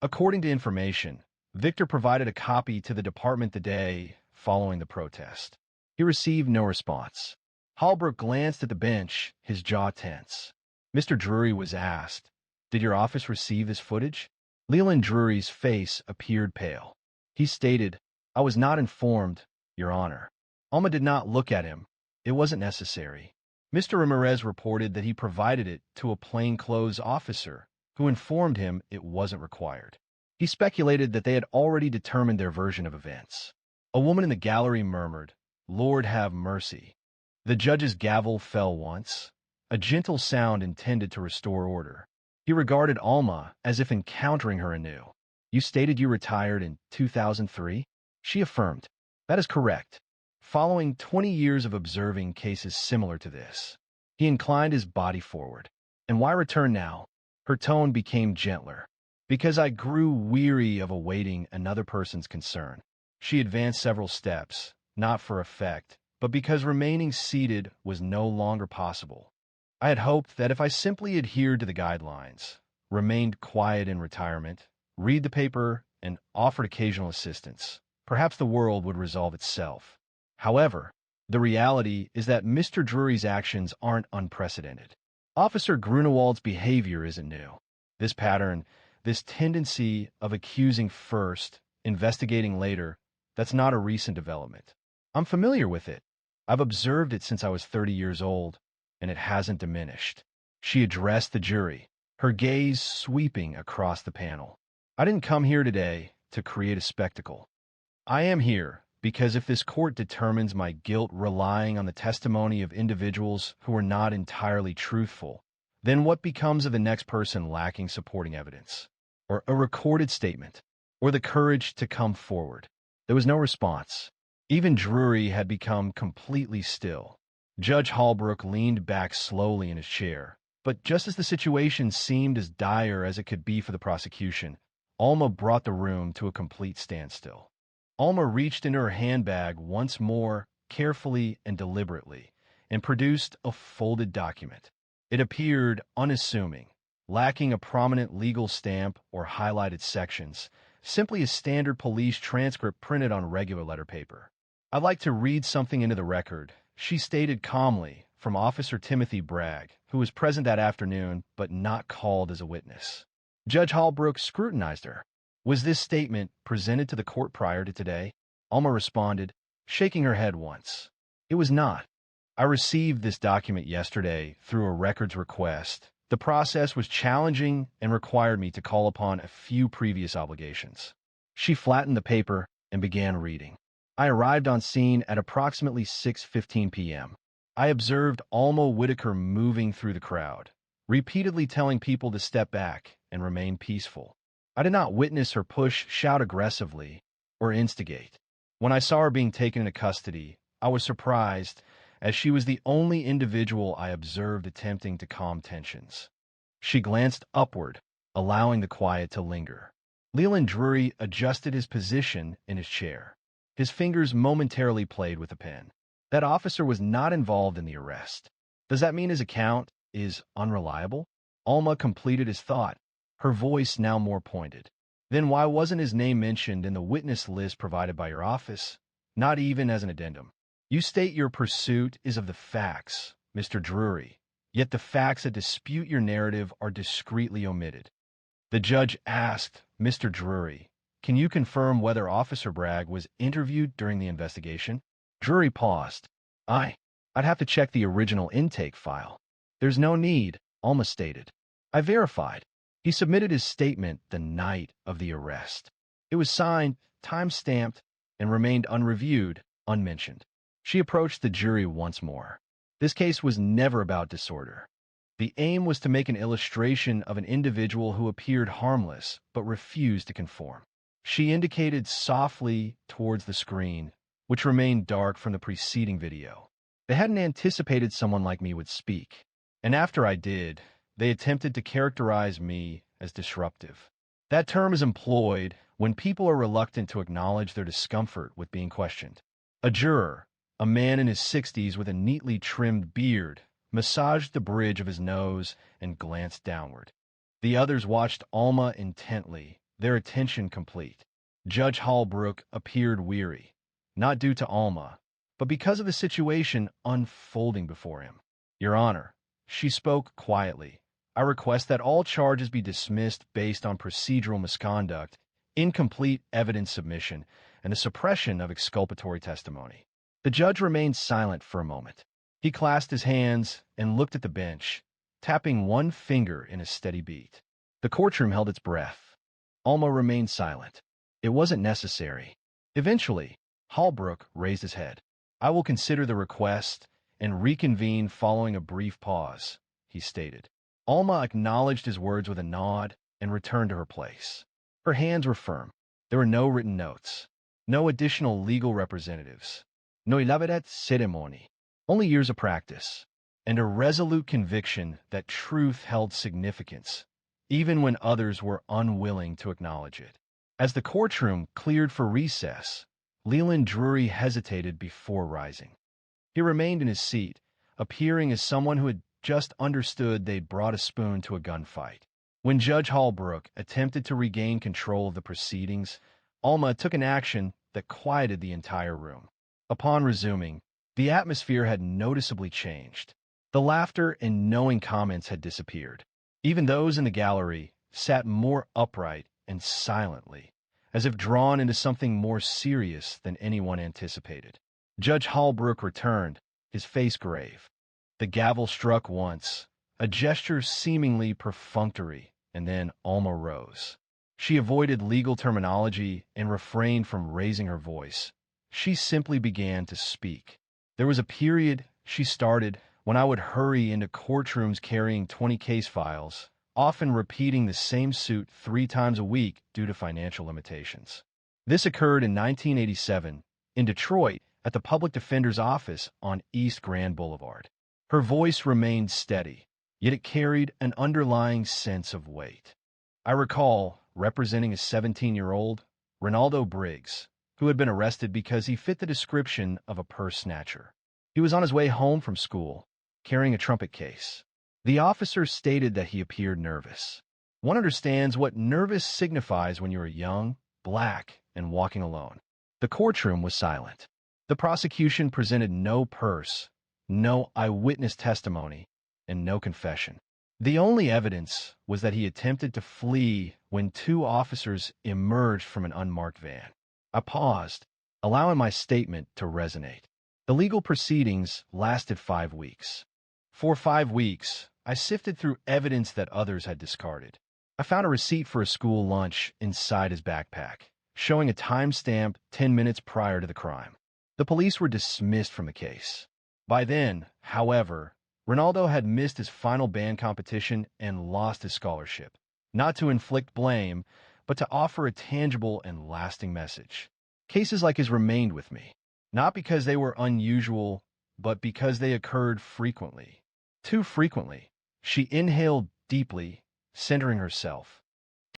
According to information, Victor provided a copy to the department the day following the protest. He received no response. Holbrook glanced at the bench, his jaw tense. Mr. Drury was asked, "Did your office receive this footage?" Leland Drury's face appeared pale. He stated, "I was not informed, Your Honor." Alma did not look at him. It wasn't necessary. Mr. Ramirez reported that he provided it to a plainclothes officer, who informed him it wasn't required. He speculated that they had already determined their version of events. A woman in the gallery murmured, "Lord have mercy." The judge's gavel fell once, a gentle sound intended to restore order. He regarded Alma as if encountering her anew. "You stated you retired in 2003? She affirmed, "That is correct." Following 20 years of observing cases similar to this, he inclined his body forward. "And why return now?" Her tone became gentler. "Because I grew weary of awaiting another person's concern." She advanced several steps, not for effect, but because remaining seated was no longer possible. I had hoped that if I simply adhered to the guidelines, remained quiet in retirement, read the paper, and offered occasional assistance, perhaps the world would resolve itself. However, the reality is that Mr. Drury's actions aren't unprecedented. Officer Grunewald's behavior isn't new. This pattern, this tendency of accusing first, investigating later, that's not a recent development. I'm familiar with it. I've observed it since I was 30 years old, and it hasn't diminished. She addressed the jury, her gaze sweeping across the panel. I didn't come here today to create a spectacle. I am here because if this court determines my guilt relying on the testimony of individuals who are not entirely truthful, then what becomes of the next person lacking supporting evidence, or a recorded statement, or the courage to come forward? There was no response. Even Drury had become completely still. Judge Holbrook leaned back slowly in his chair, but just as the situation seemed as dire as it could be for the prosecution, Alma brought the room to a complete standstill. Alma reached into her handbag once more, carefully and deliberately, and produced a folded document. It appeared unassuming, lacking a prominent legal stamp or highlighted sections, simply a standard police transcript printed on regular letter paper. "I'd like to read something into the record," she stated calmly, from Officer Timothy Bragg, who was present that afternoon but not called as a witness. Judge Holbrook scrutinized her. "Was this statement presented to the court prior to today?" Alma responded, shaking her head once. "It was not. I received this document yesterday through a records request. The process was challenging and required me to call upon a few previous obligations." She flattened the paper and began reading. "I arrived on scene at approximately 6:15 p.m. I observed Alma Whitaker moving through the crowd, repeatedly telling people to step back and remain peaceful. I did not witness her push, shout aggressively, or instigate. When I saw her being taken into custody, I was surprised, as she was the only individual I observed attempting to calm tensions." She glanced upward, allowing the quiet to linger. Leland Drury adjusted his position in his chair. His fingers momentarily played with a pen. That officer was not involved in the arrest. Does that mean his account is unreliable? Alma completed his thought, her voice now more pointed. Then why wasn't his name mentioned in the witness list provided by your office? Not even as an addendum. You state your pursuit is of the facts, Mr. Drury, yet the facts that dispute your narrative are discreetly omitted. The judge asked Mr. Drury, "Can you confirm whether Officer Bragg was interviewed during the investigation?" Drury paused. I'd have to check the original intake file. There's no need, Alma stated. I verified. He submitted his statement the night of the arrest. It was signed, time-stamped, and remained unreviewed, unmentioned. She approached the jury once more. This case was never about disorder. The aim was to make an illustration of an individual who appeared harmless but refused to conform. She indicated softly towards the screen, which remained dark from the preceding video. They hadn't anticipated someone like me would speak, and after I did, they attempted to characterize me as disruptive. That term is employed when people are reluctant to acknowledge their discomfort with being questioned. A juror, a man in his 60s with a neatly trimmed beard, massaged the bridge of his nose and glanced downward. The others watched Alma intently, their attention complete. Judge Holbrook appeared weary, not due to Alma, but because of the situation unfolding before him. Your Honor, she spoke quietly. I request that all charges be dismissed based on procedural misconduct, incomplete evidence submission, and the suppression of exculpatory testimony. The judge remained silent for a moment. He clasped his hands and looked at the bench, tapping one finger in a steady beat. The courtroom held its breath. Alma remained silent. It wasn't necessary. Eventually, Holbrook raised his head. I will consider the request and reconvene following a brief pause, he stated. Alma acknowledged his words with a nod and returned to her place. Her hands were firm. There were no written notes, no additional legal representatives, no elaborate ceremony, only years of practice, and a resolute conviction that truth held significance, even when others were unwilling to acknowledge it. As the courtroom cleared for recess, Leland Drury hesitated before rising. He remained in his seat, appearing as someone who had just understood they'd brought a spoon to a gunfight. When Judge Holbrook attempted to regain control of the proceedings, Alma took an action that quieted the entire room. Upon resuming, the atmosphere had noticeably changed. The laughter and knowing comments had disappeared. Even those in the gallery sat more upright and silently, as if drawn into something more serious than anyone anticipated. Judge Holbrook returned, his face grave. The gavel struck once, a gesture seemingly perfunctory, and then Alma rose. She avoided legal terminology and refrained from raising her voice. She simply began to speak. There was a period, she started, when I would hurry into courtrooms carrying 20 case files, often repeating the same suit 3 times a week due to financial limitations. This occurred in 1987, in Detroit, at the Public Defender's Office on East Grand Boulevard. Her voice remained steady, yet it carried an underlying sense of weight. I recall representing a 17-year-old, Ronaldo Briggs, who had been arrested because he fit the description of a purse snatcher. He was on his way home from school, carrying a trumpet case. The officer stated that he appeared nervous. One understands what nervous signifies when you are young, black, and walking alone. The courtroom was silent. The prosecution presented no purse, no eyewitness testimony, and no confession. The only evidence was that he attempted to flee when 2 officers emerged from an unmarked van. I paused, allowing my statement to resonate. The legal proceedings lasted 5 weeks. For 5 weeks, I sifted through evidence that others had discarded. I found a receipt for a school lunch inside his backpack, showing a timestamp 10 minutes prior to the crime. The police were dismissed from the case. By then, however, Ronaldo had missed his final band competition and lost his scholarship, not to inflict blame, but to offer a tangible and lasting message. Cases like his remained with me, not because they were unusual, but because they occurred frequently. Too frequently. She inhaled deeply, centering herself.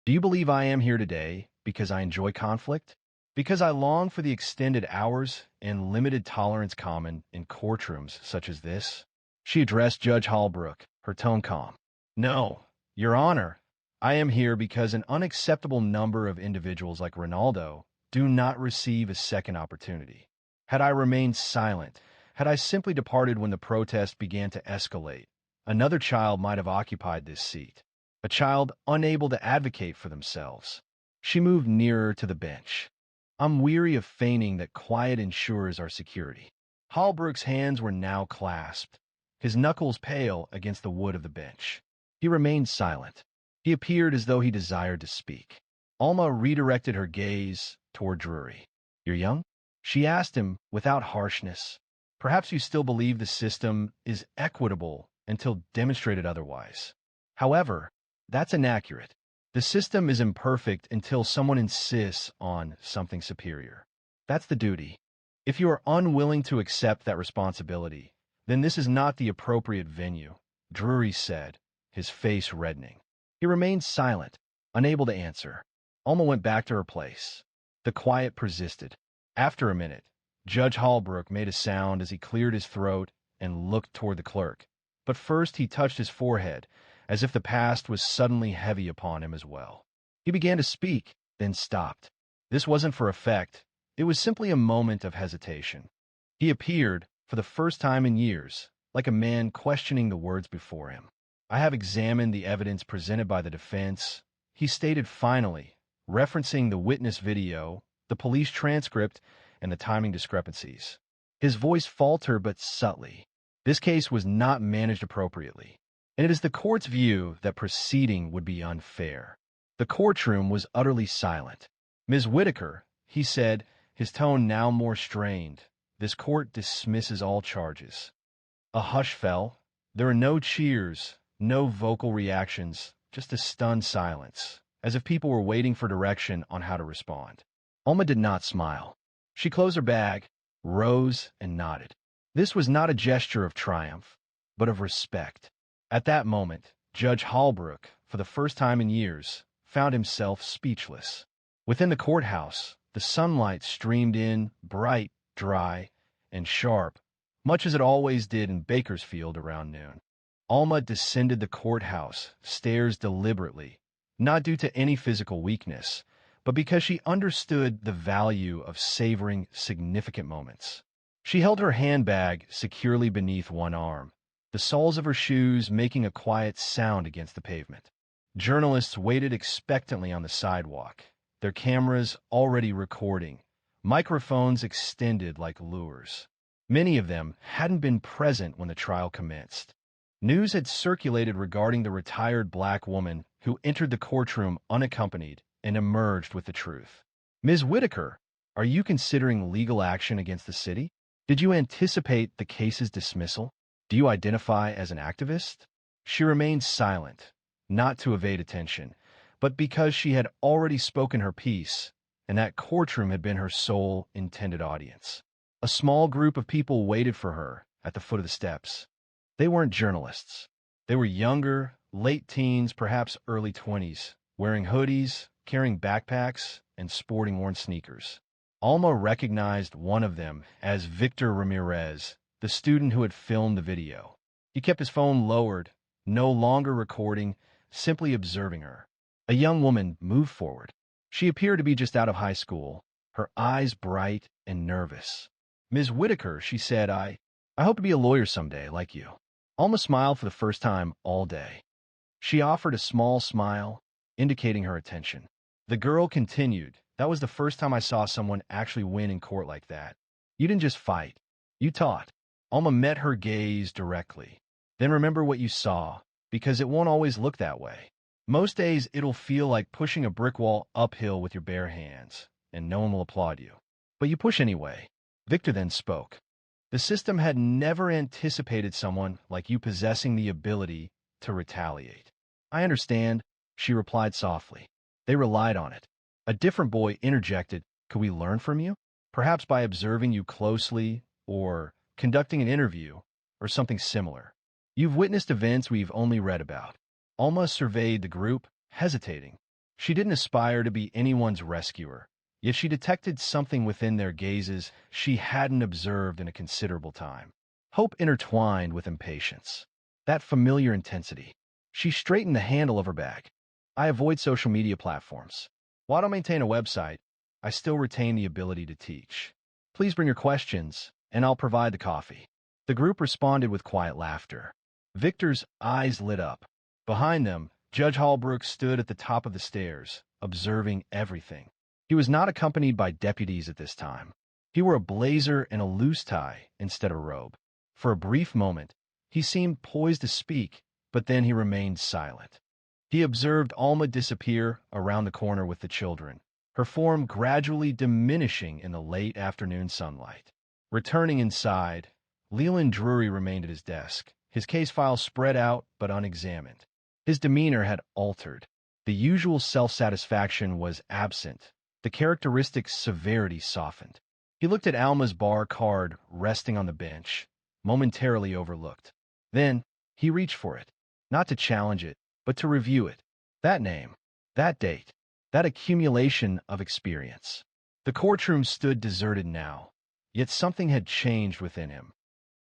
Do you believe I am here today because I enjoy conflict? Because I long for the extended hours and limited tolerance common in courtrooms such as this? She addressed Judge Holbrook, her tone calm. No, Your Honor, I am here because an unacceptable number of individuals like Ronaldo do not receive a second opportunity. Had I remained silent, had I simply departed when the protest began to escalate, another child might have occupied this seat, a child unable to advocate for themselves. She moved nearer to the bench. I'm weary of feigning that quiet ensures our security. Holbrook's hands were now clasped, his knuckles pale against the wood of the bench. He remained silent. He appeared as though he desired to speak. Alma redirected her gaze toward Drury. You're young? She asked him without harshness. Perhaps you still believe the system is equitable until demonstrated otherwise. However, that's inaccurate. The system is imperfect until someone insists on something superior. That's the duty. If you are unwilling to accept that responsibility, then this is not the appropriate venue, Drury said, his face reddening. He remained silent, unable to answer. Alma went back to her place. The quiet persisted. After a minute, Judge Holbrook made a sound as he cleared his throat and looked toward the clerk. But first he touched his forehead, as if the past was suddenly heavy upon him as well. He began to speak, then stopped. This wasn't for effect. It was simply a moment of hesitation. He appeared, for the first time in years, like a man questioning the words before him. I have examined the evidence presented by the defense, he stated finally, referencing the witness video, the police transcript, and the timing discrepancies. His voice faltered but subtly. This case was not managed appropriately, and it is the court's view that proceeding would be unfair. The courtroom was utterly silent. Ms. Whitaker, he said, his tone now more strained, this court dismisses all charges. A hush fell. There were no cheers, no vocal reactions, just a stunned silence, as if people were waiting for direction on how to respond. Alma did not smile. She closed her bag, rose, and nodded. This was not a gesture of triumph, but of respect. At that moment, Judge Holbrook, for the first time in years, found himself speechless. Within the courthouse, the sunlight streamed in, bright, dry, and sharp, much as it always did in Bakersfield around noon. Alma descended the courthouse stairs deliberately, not due to any physical weakness, but because she understood the value of savoring significant moments. She held her handbag securely beneath one arm, the soles of her shoes making a quiet sound against the pavement. Journalists waited expectantly on the sidewalk, their cameras already recording, microphones extended like lures. Many of them hadn't been present when the trial commenced. News had circulated regarding the retired black woman who entered the courtroom unaccompanied and emerged with the truth. Ms. Whitaker, are you considering legal action against the city? Did you anticipate the case's dismissal? Do you identify as an activist? She remained silent, not to evade attention, but because she had already spoken her piece, and that courtroom had been her sole intended audience. A small group of people waited for her at the foot of the steps. They weren't journalists. They were younger, late teens, perhaps early 20s, wearing hoodies, carrying backpacks, and sporting worn sneakers. Alma recognized one of them as Victor Ramirez, the student who had filmed the video. He kept his phone lowered, no longer recording, simply observing her. A young woman moved forward. She appeared to be just out of high school, her eyes bright and nervous. Ms. Whitaker, she said, I hope to be a lawyer someday, like you. Alma smiled for the first time all day. She offered a small smile, indicating her attention. The girl continued, that was the first time I saw someone actually win in court like that. You didn't just fight. You taught. Alma met her gaze directly. Then remember what you saw, because it won't always look that way. Most days it'll feel like pushing a brick wall uphill with your bare hands, and no one will applaud you. But you push anyway. Victor then spoke. The system had never anticipated someone like you possessing the ability to retaliate. I understand, she replied softly. They relied on it. A different boy interjected, could we learn from you? Perhaps by observing you closely, or conducting an interview, or something similar. You've witnessed events we've only read about. Alma surveyed the group, hesitating. She didn't aspire to be anyone's rescuer, yet she detected something within their gazes she hadn't observed in a considerable time. Hope intertwined with impatience. That familiar intensity. She straightened the handle of her bag. I avoid social media platforms. While I don't maintain a website, I still retain the ability to teach. Please bring your questions, and I'll provide the coffee. The group responded with quiet laughter. Victor's eyes lit up. Behind them, Judge Holbrook stood at the top of the stairs, observing everything. He was not accompanied by deputies at this time. He wore a blazer and a loose tie instead of a robe. For a brief moment, he seemed poised to speak, but then he remained silent. He observed Alma disappear around the corner with the children, her form gradually diminishing in the late afternoon sunlight. Returning inside, Leland Drury remained at his desk, his case file spread out but unexamined. His demeanor had altered. The usual self-satisfaction was absent. The characteristic severity softened. He looked at Alma's bar card resting on the bench, momentarily overlooked. Then, he reached for it, not to challenge it, but to review it. That name, that date, that accumulation of experience. The courtroom stood deserted now, yet something had changed within him.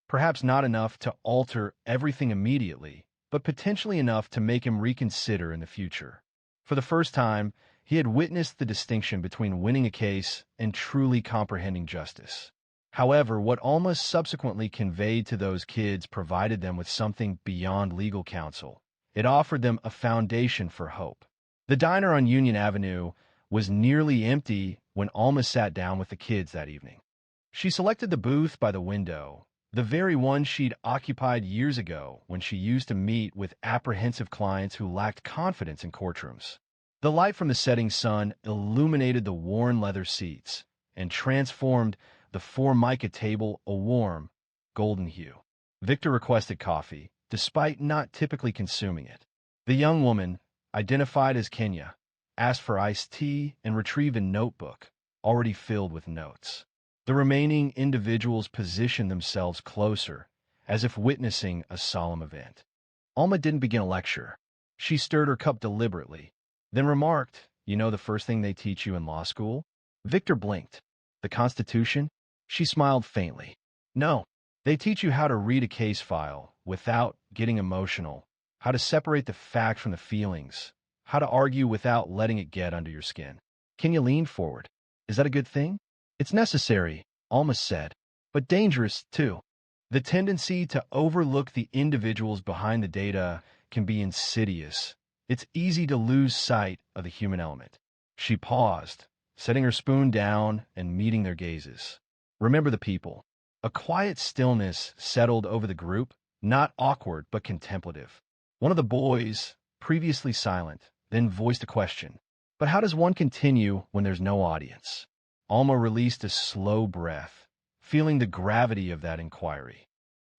Perhaps not enough to alter everything immediately, but potentially enough to make him reconsider in the future. For the first time, he had witnessed the distinction between winning a case and truly comprehending justice. However, what Alma subsequently conveyed to those kids provided them with something beyond legal counsel. It offered them a foundation for hope. The diner on Union Avenue was nearly empty when Alma sat down with the kids that evening. She selected the booth by the window, the very one she'd occupied years ago when she used to meet with apprehensive clients who lacked confidence in courtrooms. The light from the setting sun illuminated the worn leather seats and transformed the Formica table a warm, golden hue. Victor requested coffee, despite not typically consuming it. The young woman, identified as Kenya, asked for iced tea and retrieved a notebook, already filled with notes. The remaining individuals positioned themselves closer, as if witnessing a solemn event. Alma didn't begin a lecture. She stirred her cup deliberately, then remarked, "You know the first thing they teach you in law school?" Victor blinked. "The Constitution?" She smiled faintly. "No, they teach you how to read a case file without getting emotional, how to separate the fact from the feelings, how to argue without letting it get under your skin." Kenya leaned forward. "Is that a good thing?" "It's necessary," Alma said, "but dangerous, too. The tendency to overlook the individuals behind the data can be insidious. It's easy to lose sight of the human element." She paused, setting her spoon down and meeting their gazes. "Remember the people." A quiet stillness settled over the group, not awkward but contemplative. One of the boys, previously silent, then voiced a question. "But how does one continue when there's no audience?" Alma released a slow breath, feeling the gravity of that inquiry.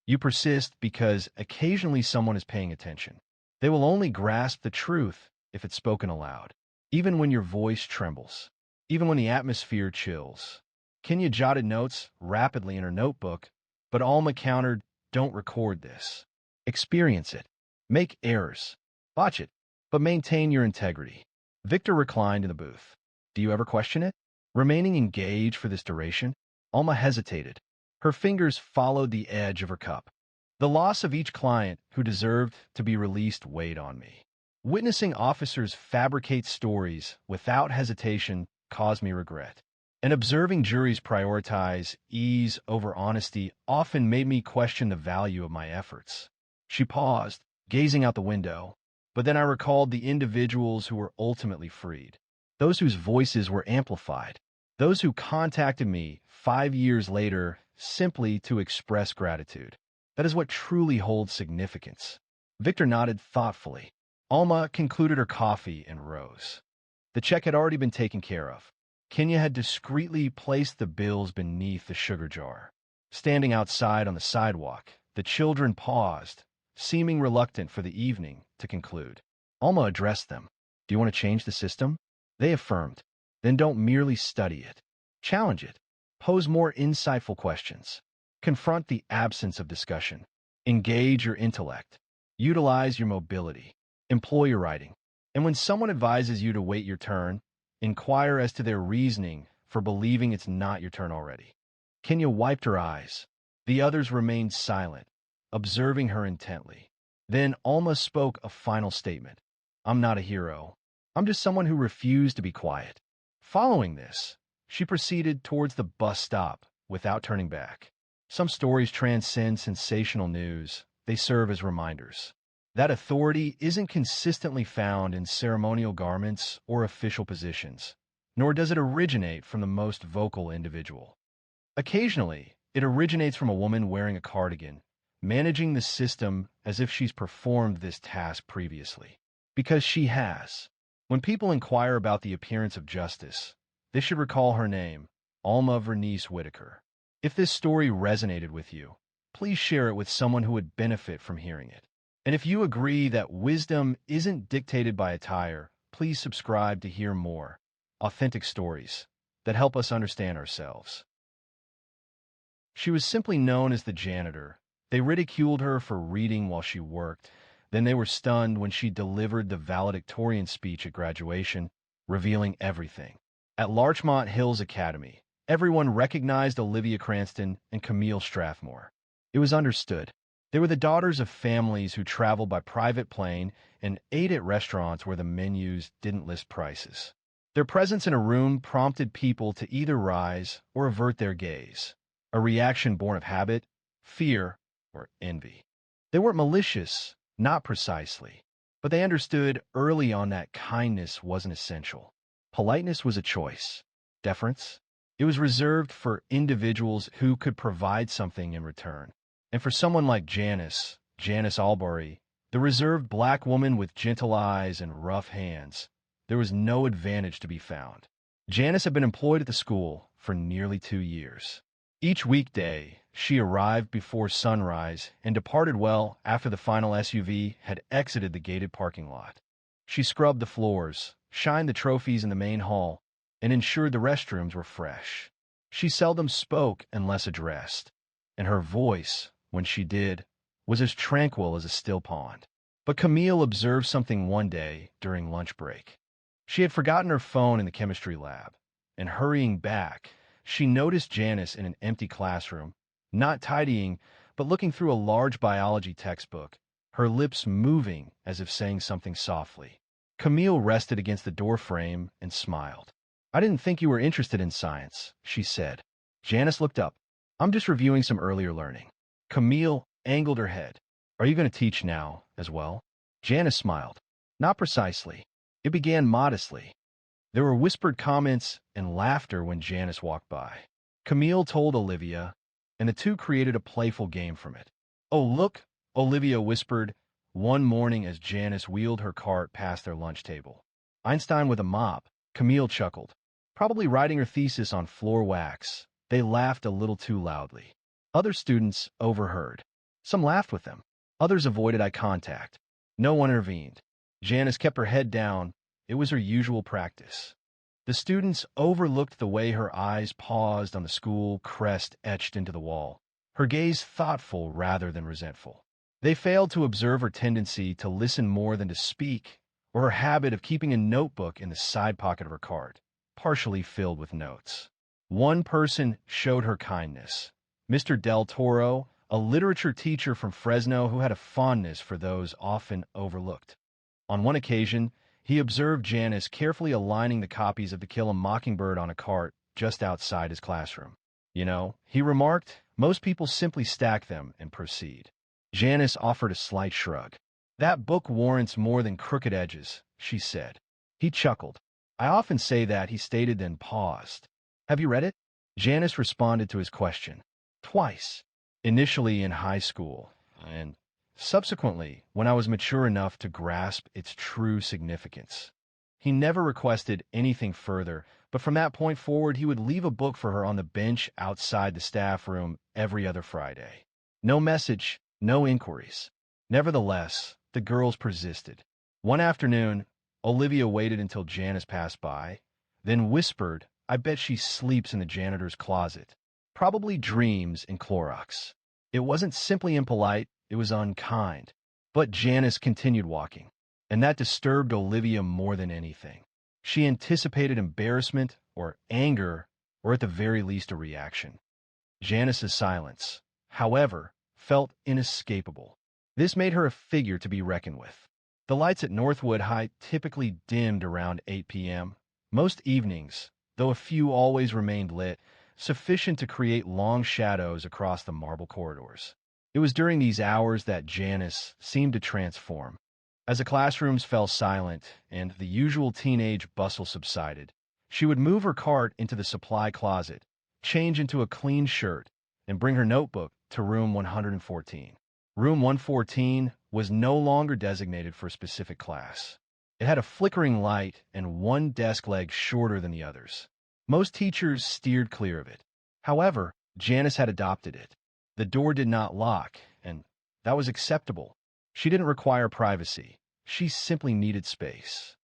"You persist because occasionally someone is paying attention. They will only grasp the truth if it's spoken aloud, even when your voice trembles, even when the atmosphere chills." Kenya jotted notes rapidly in her notebook, but Alma countered, "Don't record this. Experience it. Make errors. Botch it, but maintain your integrity." Victor reclined in the booth. "Do you ever question it?" Remaining engaged for this duration, Alma hesitated. Her fingers followed the edge of her cup. "The loss of each client who deserved to be released weighed on me. Witnessing officers fabricate stories without hesitation caused me regret. And observing juries prioritize ease over honesty often made me question the value of my efforts." She paused, gazing out the window, but then I recalled the individuals who were ultimately freed, those whose voices were amplified, those who contacted me 5 years later simply to express gratitude. That is what truly holds significance. Victor nodded thoughtfully. Alma concluded her coffee and rose. The check had already been taken care of. Kenya had discreetly placed the bills beneath the sugar jar. Standing outside on the sidewalk, the children paused, seeming reluctant for the evening to conclude. Alma addressed them. "Do you want to change the system?" They affirmed. "Then don't merely study it. Challenge it. Pose more insightful questions. Confront the absence of discussion. Engage your intellect. Utilize your mobility. Employ your writing. And when someone advises you to wait your turn, inquire as to their reasoning for believing it's not your turn already." Kenya wiped her eyes. The others remained silent, observing her intently. Then Alma spoke a final statement. "I'm not a hero, I'm just someone who refused to be quiet. Following this, she proceeded towards the bus stop without turning back. Some stories transcend sensational news. They serve as reminders. That authority isn't consistently found in ceremonial garments or official positions, nor does it originate from the most vocal individual. Occasionally, it originates from a woman wearing a cardigan, managing the system as if she's performed this task previously. Because she has. When people inquire about the appearance of justice, they should recall her name, Alma Vernice Whitaker. If this story resonated with you, please share it with someone who would benefit from hearing it. And if you agree that wisdom isn't dictated by attire, please subscribe to hear more authentic stories that help us understand ourselves. She was simply known as the janitor. They ridiculed her for reading while she worked. Then they were stunned when she delivered the valedictorian speech at graduation, revealing everything. At Larchmont Hills Academy, everyone recognized Olivia Cranston and Camille Strathmore. It was understood. They were the daughters of families who traveled by private plane and ate at restaurants where the menus didn't list prices. Their presence in a room prompted people to either rise or avert their gaze, a reaction born of habit, fear, or envy. They weren't malicious, not precisely, but they understood early on that kindness wasn't essential. Politeness was a choice. Deference? It was reserved for individuals who could provide something in return. And for someone like Janice Albury, the reserved black woman with gentle eyes and rough hands, there was no advantage to be found. Janice had been employed at the school for nearly 2 years. Each weekday, she arrived before sunrise and departed well after the final SUV had exited the gated parking lot. She scrubbed the floors, shined the trophies in the main hall, and ensured the restrooms were fresh. She seldom spoke unless addressed, and her voice, when she did, was as tranquil as a still pond. But Camille observed something one day during lunch break. She had forgotten her phone in the chemistry lab, and hurrying back, she noticed Janice in an empty classroom, not tidying, but looking through a large biology textbook, her lips moving as if saying something softly. Camille rested against the door frame and smiled. "I didn't think you were interested in science," she said. Janice looked up. "I'm just reviewing some earlier learning." Camille angled her head. "Are you going to teach now, as well?" Janice smiled. "Not precisely." It began modestly. There were whispered comments and laughter when Janice walked by. Camille told Olivia, and the two created a playful game from it. "Oh, look," Olivia whispered one morning as Janice wheeled her cart past their lunch table. "Einstein with a mop," Camille chuckled. "Probably writing her thesis on floor wax." They laughed a little too loudly. Other students overheard. Some laughed with them. Others avoided eye contact. No one intervened. Janice kept her head down. It was her usual practice. The students overlooked the way her eyes paused on the school crest etched into the wall, her gaze thoughtful rather than resentful. They failed to observe her tendency to listen more than to speak, or her habit of keeping a notebook in the side pocket of her cart, partially filled with notes. One person showed her kindness. Mr. Del Toro, a literature teacher from Fresno who had a fondness for those often overlooked. On one occasion, he observed Janice carefully aligning the copies of To Kill a Mockingbird on a cart just outside his classroom. "You know," he remarked, "most people simply stack them and proceed." Janice offered a slight shrug. "That book warrants more than crooked edges," she said. He chuckled. "I often say that," he stated, then paused. "Have you read it?" Janice responded to his question. "Twice. Initially in high school, and subsequently when I was mature enough to grasp its true significance." He never requested anything further, but from that point forward he would leave a book for her on the bench outside the staff room every other Friday. No message, no inquiries. Nevertheless, the girls persisted. One afternoon, Olivia waited until Janice passed by, then whispered, "I bet she sleeps in the janitor's closet. Probably dreams in Clorox." It wasn't simply impolite, it was unkind. But Janice continued walking, and that disturbed Olivia more than anything. She anticipated embarrassment or anger, or at the very least a reaction. Janice's silence, however, felt inescapable. This made her a figure to be reckoned with. The lights at Northwood High typically dimmed around 8 p.m. Most evenings, though a few always remained lit, sufficient to create long shadows across the marble corridors. It was during these hours that Janice seemed to transform. As the classrooms fell silent and the usual teenage bustle subsided, she would move her cart into the supply closet, change into a clean shirt, and bring her notebook to room 114. Room 114 was no longer designated for a specific class. It had a flickering light and one desk leg shorter than the others. Most teachers steered clear of it. However, Janice had adopted it. The door did not lock, and that was acceptable. She didn't require privacy. She simply needed space.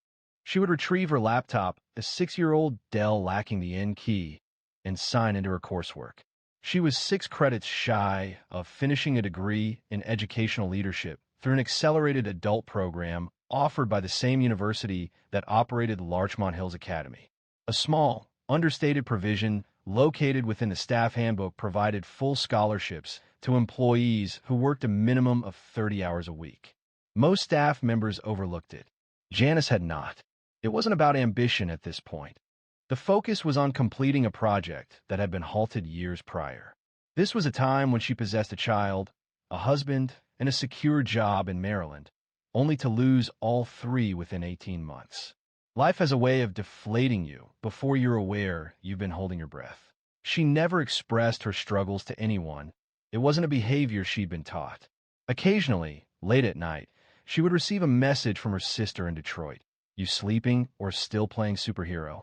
She would retrieve her laptop, a 6-year-old Dell lacking the N key, and sign into her coursework. She was 6 credits shy of finishing a degree in educational leadership through an accelerated adult program offered by the same university that operated Larchmont Hills Academy. A small, understated provision located within the staff handbook provided full scholarships to employees who worked a minimum of 30 hours a week. Most staff members overlooked it. Janice had not. It wasn't about ambition at this point. The focus was on completing a project that had been halted years prior. This was a time when she possessed a child, a husband, and a secure job in Maryland, only to lose all 3 within 18 months. Life has a way of deflating you before you're aware you've been holding your breath. She never expressed her struggles to anyone. It wasn't a behavior she'd been taught. Occasionally, late at night, she would receive a message from her sister in Detroit. You sleeping or still playing superhero?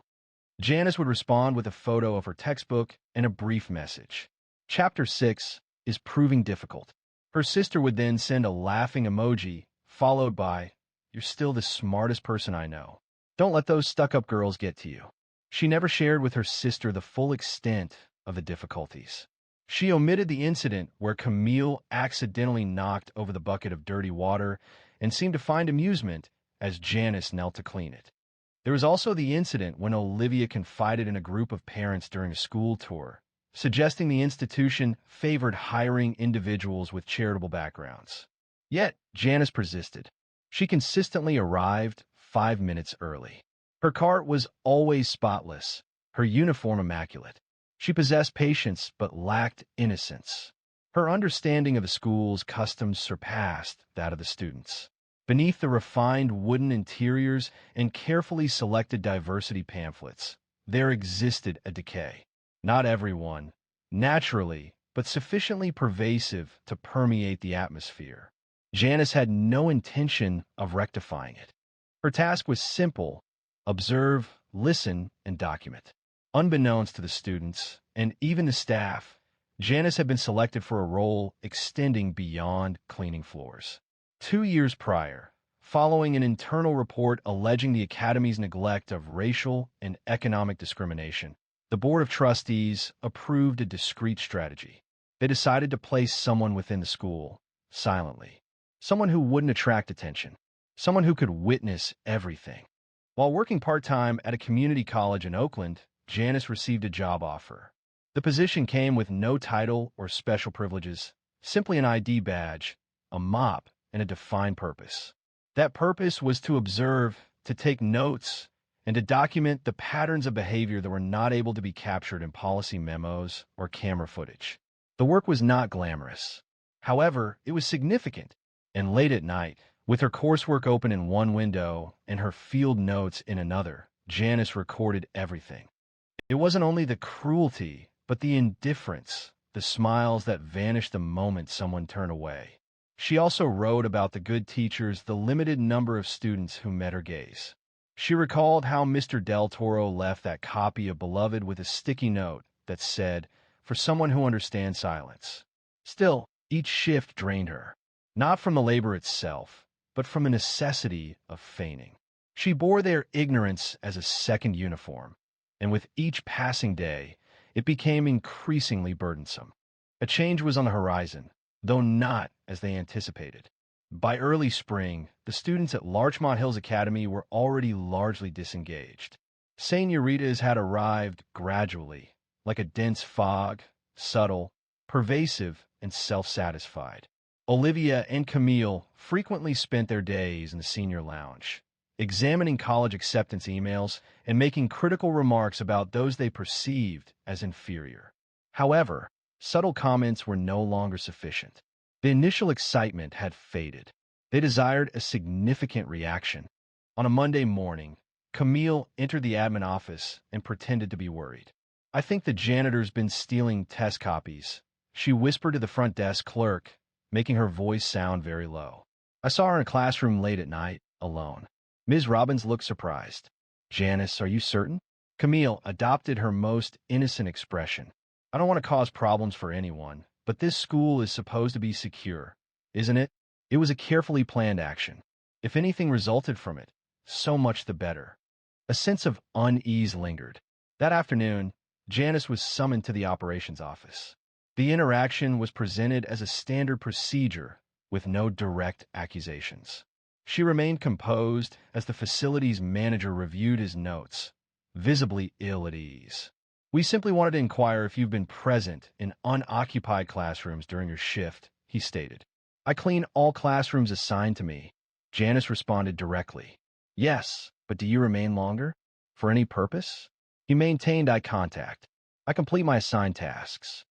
Janice would respond with a photo of her textbook and a brief message. Chapter 6 is proving difficult. Her sister would then send a laughing emoji, followed by, you're still the smartest person I know. Don't let those stuck-up girls get to you. She never shared with her sister the full extent of the difficulties. She omitted the incident where Camille accidentally knocked over the bucket of dirty water and seemed to find amusement as Janice knelt to clean it. There was also the incident when Olivia confided in a group of parents during a school tour, suggesting the institution favored hiring individuals with charitable backgrounds. Yet, Janice persisted. She consistently arrived 5 minutes early. Her cart was always spotless, her uniform immaculate. She possessed patience but lacked innocence. Her understanding of the school's customs surpassed that of the students. Beneath the refined wooden interiors and carefully selected diversity pamphlets, there existed a decay. Not everyone, naturally, but sufficiently pervasive to permeate the atmosphere. Janice had no intention of rectifying it. Her task was simple: observe, listen, and document. Unbeknownst to the students, and even the staff, Janice had been selected for a role extending beyond cleaning floors. 2 years prior, following an internal report alleging the Academy's neglect of racial and economic discrimination, the Board of Trustees approved a discreet strategy. They decided to place someone within the school, silently. Someone who wouldn't attract attention. Someone who could witness everything. While working part-time at a community college in Oakland, Janice received a job offer. The position came with no title or special privileges, simply an ID badge, a mop, and a defined purpose. That purpose was to observe, to take notes, and to document the patterns of behavior that were not able to be captured in policy memos or camera footage. The work was not glamorous. However, it was significant, and late at night, with her coursework open in one window and her field notes in another, Janice recorded everything. It wasn't only the cruelty, but the indifference, the smiles that vanished the moment someone turned away. She also wrote about the good teachers, the limited number of students who met her gaze. She recalled how Mr. Del Toro left that copy of Beloved with a sticky note that said, "For someone who understands silence." Still, each shift drained her, not from the labor itself, but from a necessity of feigning. She bore their ignorance as a second uniform, and with each passing day, it became increasingly burdensome. A change was on the horizon, though not as they anticipated. By early spring, the students at Larchmont Hills Academy were already largely disengaged. Señoritas had arrived gradually, like a dense fog, subtle, pervasive, and self-satisfied. Olivia and Camille frequently spent their days in the senior lounge, examining college acceptance emails and making critical remarks about those they perceived as inferior. However, subtle comments were no longer sufficient. The initial excitement had faded. They desired a significant reaction. On a Monday morning, Camille entered the admin office and pretended to be worried. "I think the janitor's been stealing test copies," she whispered to the front desk clerk, making her voice sound very low. "I saw her in a classroom late at night, alone." Ms. Robbins looked surprised. "Janice, are you certain?" Camille adopted her most innocent expression. "I don't want to cause problems for anyone, but this school is supposed to be secure, isn't it?" It was a carefully planned action. If anything resulted from it, so much the better. A sense of unease lingered. That afternoon, Janice was summoned to the operations office. The interaction was presented as a standard procedure with no direct accusations. She remained composed as the facility's manager reviewed his notes, visibly ill at ease. "We simply wanted to inquire if you've been present in unoccupied classrooms during your shift," he stated. "I clean all classrooms assigned to me." Janice responded directly. "Yes, but do you remain longer? For any purpose?" He maintained eye contact. "I complete my assigned tasks.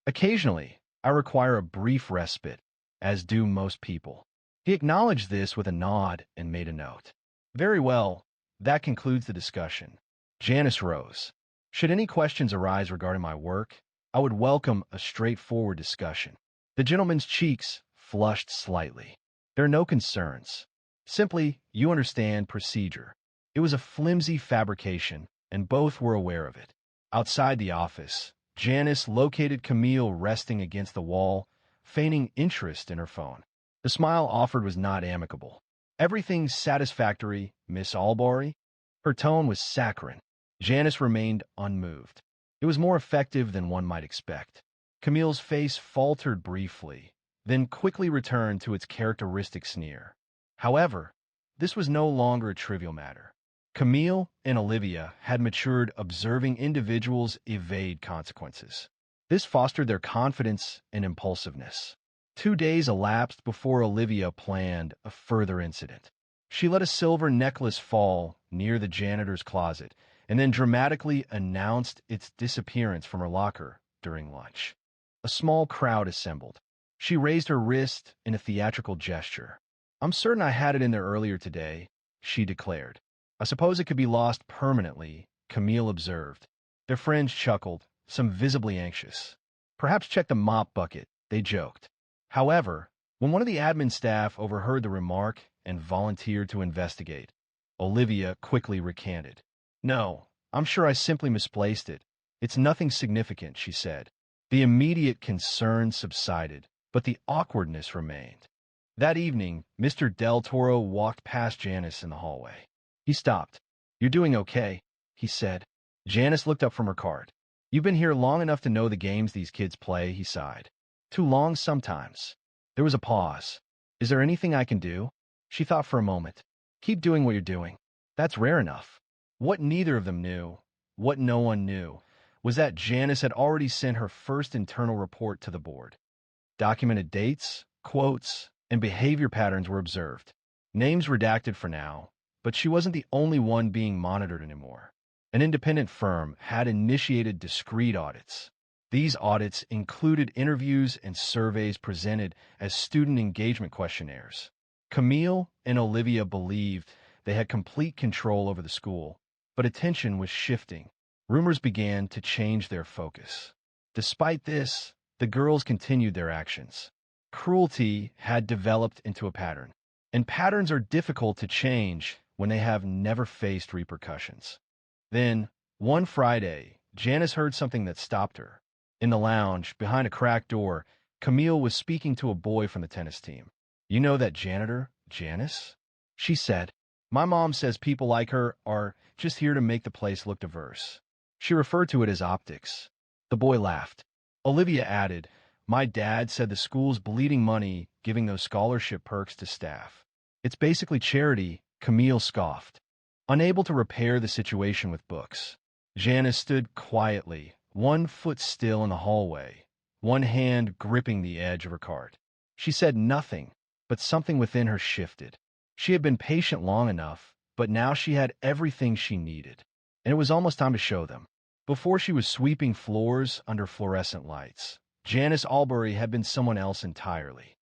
Occasionally, I require a brief respite, as do most people." He acknowledged this with a nod and made a note. "Very well, that concludes the discussion." Janice rose. "Should any questions arise regarding my work, I would welcome a straightforward discussion." The gentleman's cheeks flushed slightly. "There are no concerns. Simply, you understand procedure." It was a flimsy fabrication, and both were aware of it. Outside the office, Janice located Camille resting against the wall, feigning interest in her phone. The smile offered was not amicable. "Everything's satisfactory, Miss Albury?" Her tone was saccharine. Janice remained unmoved. It was more effective than one might expect. Camille's face faltered briefly, then quickly returned to its characteristic sneer. However, this was no longer a trivial matter. Camille and Olivia had matured observing individuals evade consequences. This fostered their confidence and impulsiveness. 2 days elapsed before Olivia planned a further incident. She let a silver necklace fall near the janitor's closet and then dramatically announced its disappearance from her locker during lunch. A small crowd assembled. She raised her wrist in a theatrical gesture. "I'm certain I had it in there earlier today," she declared. "I suppose it could be lost permanently," Camille observed. Their friends chuckled, some visibly anxious. "Perhaps check the mop bucket," they joked. However, when one of the admin staff overheard the remark and volunteered to investigate, Olivia quickly recanted. "No, I'm sure I simply misplaced it. It's nothing significant," she said. The immediate concern subsided, but the awkwardness remained. That evening, Mr. Del Toro walked past Janice in the hallway. He stopped. "You're doing okay," he said. Janice looked up from her card. "You've been here long enough to know the games these kids play," he sighed. "Too long sometimes." There was a pause. "Is there anything I can do?" She thought for a moment. "Keep doing what you're doing. That's rare enough." What neither of them knew, what no one knew, was that Janice had already sent her first internal report to the board. Documented dates, quotes, and behavior patterns were observed. Names redacted for now, but she wasn't the only one being monitored anymore. An independent firm had initiated discrete audits. These audits included interviews and surveys presented as student engagement questionnaires. Camille and Olivia believed they had complete control over the school, but attention was shifting. Rumors began to change their focus. Despite this, the girls continued their actions. Cruelty had developed into a pattern, and patterns are difficult to change when they have never faced repercussions. Then, one Friday, Janice heard something that stopped her. In the lounge, behind a cracked door, Camille was speaking to a boy from the tennis team. "You know that janitor, Janice?" she said. "My mom says people like her are just here to make the place look diverse." She referred to it as optics. The boy laughed. Olivia added, "My dad said the school's bleeding money giving those scholarship perks to staff. It's basically charity," Camille scoffed. Unable to repair the situation with books, Janice stood quietly, one foot still in the hallway, one hand gripping the edge of her cart. She said nothing, but something within her shifted. She had been patient long enough, but now she had everything she needed, and it was almost time to show them. Before she was sweeping floors under fluorescent lights, Janice Albury had been someone else entirely.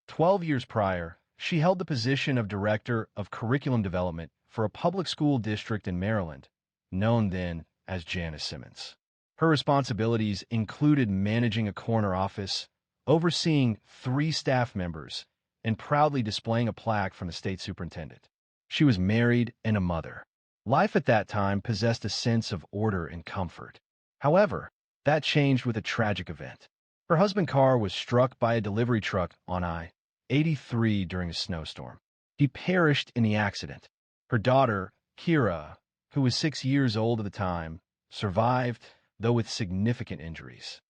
12 years prior, she held the position of Director of Curriculum Development for a public school district in Maryland, known then as Janice Simmons. Her responsibilities included managing a corner office, overseeing 3 staff members, and proudly displaying a plaque from the state superintendent. She was married and a mother. Life at that time possessed a sense of order and comfort. However, that changed with a tragic event. Her husband Carr was struck by a delivery truck on I-83 during a snowstorm. He perished in the accident. Her daughter, Kira, who was 6 years old at the time, survived, though with significant injuries.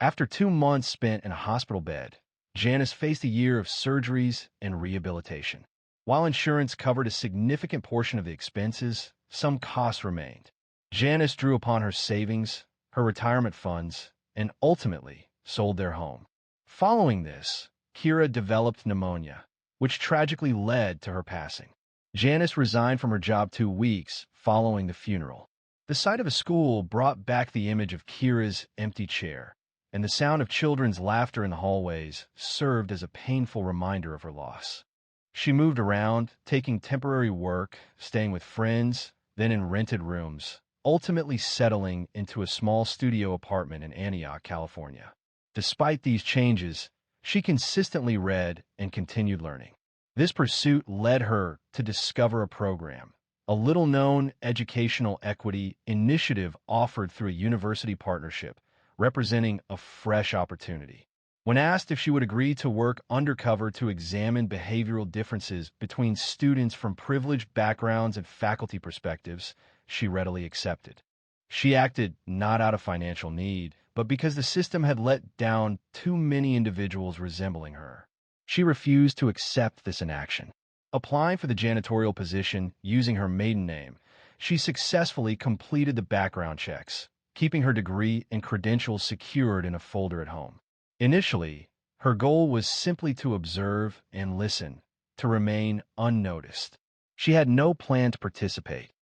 After 2 months spent in a hospital bed, Janice faced a year of surgeries and rehabilitation. While insurance covered a significant portion of the expenses, some costs remained. Janice drew upon her savings, her retirement funds, and ultimately sold their home. Following this, Kira developed pneumonia, which tragically led to her passing. Janice resigned from her job 2 weeks following the funeral. The sight of a school brought back the image of Kira's empty chair, and the sound of children's laughter in the hallways served as a painful reminder of her loss. She moved around, taking temporary work, staying with friends, then in rented rooms, ultimately settling into a small studio apartment in Antioch, California. Despite these changes, she consistently read and continued learning. This pursuit led her to discover a program, a little-known educational equity initiative offered through a university partnership, representing a fresh opportunity. When asked if she would agree to work undercover to examine behavioral differences between students from privileged backgrounds and faculty perspectives, she readily accepted. She acted not out of financial need, but because the system had let down too many individuals resembling her. She refused to accept this inaction. Applying for the janitorial position using her maiden name, she successfully completed the background checks, keeping her degree and credentials secured in a folder at home. Initially, her goal was simply to observe and listen, to remain unnoticed. She had no plan to participate.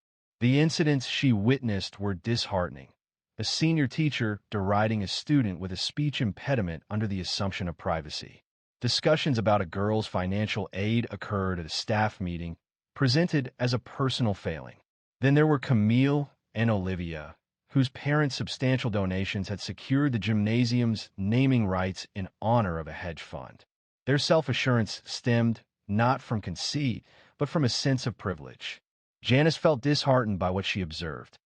The incidents she witnessed were disheartening. A senior teacher deriding a student with a speech impediment under the assumption of privacy. Discussions about a girl's financial aid occurred at a staff meeting, presented as a personal failing. Then there were Camille and Olivia, whose parents' substantial donations had secured the gymnasium's naming rights in honor of a hedge fund. Their self-assurance stemmed not from conceit, but from a sense of privilege. Janice felt disheartened by what she observed.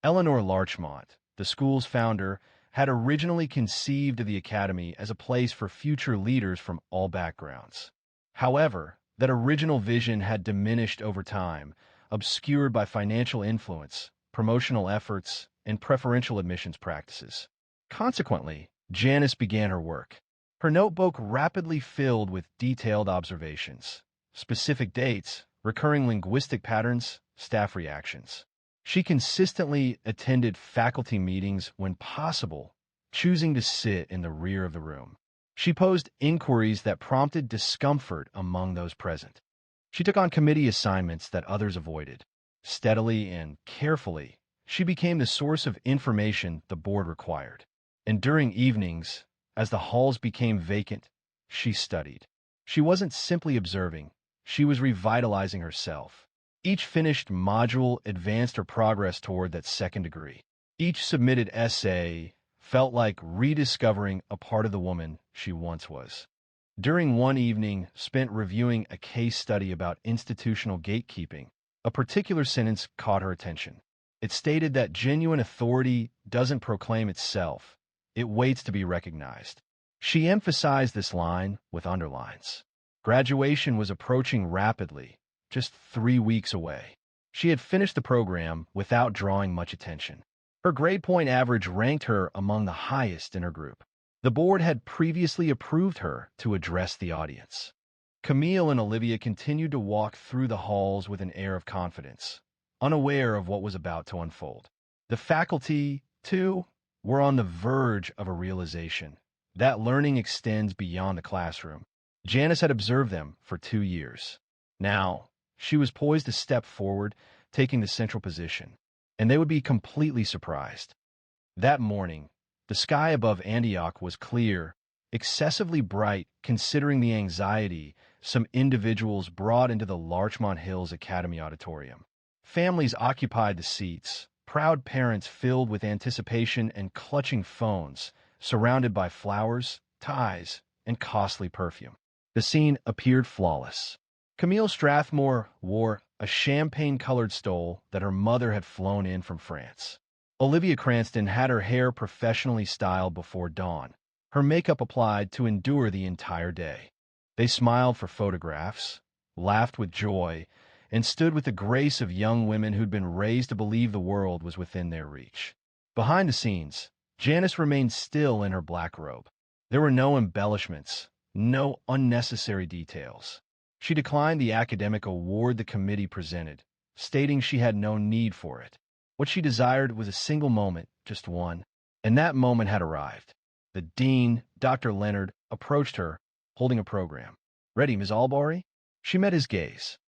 Eleanor Larchmont, the school's founder, had originally conceived of the academy as a place for future leaders from all backgrounds. However, that original vision had diminished over time, obscured by financial influence, promotional efforts, and preferential admissions practices. Consequently, Janice began her work. Her notebook rapidly filled with detailed observations, specific dates, recurring linguistic patterns, staff reactions. She consistently attended faculty meetings when possible, choosing to sit in the rear of the room. She posed inquiries that prompted discomfort among those present. She took on committee assignments that others avoided. Steadily and carefully, she became the source of information the board required. And during evenings, as the halls became vacant, she studied. She wasn't simply observing, she was revitalizing herself. Each finished module advanced her progress toward that second degree. Each submitted essay felt like rediscovering a part of the woman she once was. During one evening spent reviewing a case study about institutional gatekeeping, a particular sentence caught her attention. It stated that genuine authority doesn't proclaim itself, it waits to be recognized. She emphasized this line with underlines. Graduation was approaching rapidly, just 3 weeks away. She had finished the program without drawing much attention. Her grade point average ranked her among the highest in her group. The board had previously approved her to address the audience. Camille and Olivia continued to walk through the halls with an air of confidence, unaware of what was about to unfold. The faculty, too, were on the verge of a realization that learning extends beyond the classroom. Janice had observed them for 2 years. Now, she was poised to step forward, taking the central position, and they would be completely surprised. That morning, the sky above Antioch was clear, excessively bright considering the anxiety some individuals brought into the Larchmont Hills Academy Auditorium. Families occupied the seats, proud parents filled with anticipation and clutching phones, surrounded by flowers, ties, and costly perfume. The scene appeared flawless. Camille Strathmore wore a champagne-colored stole that her mother had flown in from France. Olivia Cranston had her hair professionally styled before dawn, her makeup applied to endure the entire day. They smiled for photographs, laughed with joy, and stood with the grace of young women who'd been raised to believe the world was within their reach. Behind the scenes, Janice remained still in her black robe. There were no embellishments, no unnecessary details. She declined the academic award the committee presented, stating she had no need for it. What she desired was a single moment, just one, and that moment had arrived. The dean, Dr. Leonard, approached her, holding a program. "Ready, Ms. Albury?" She met his gaze.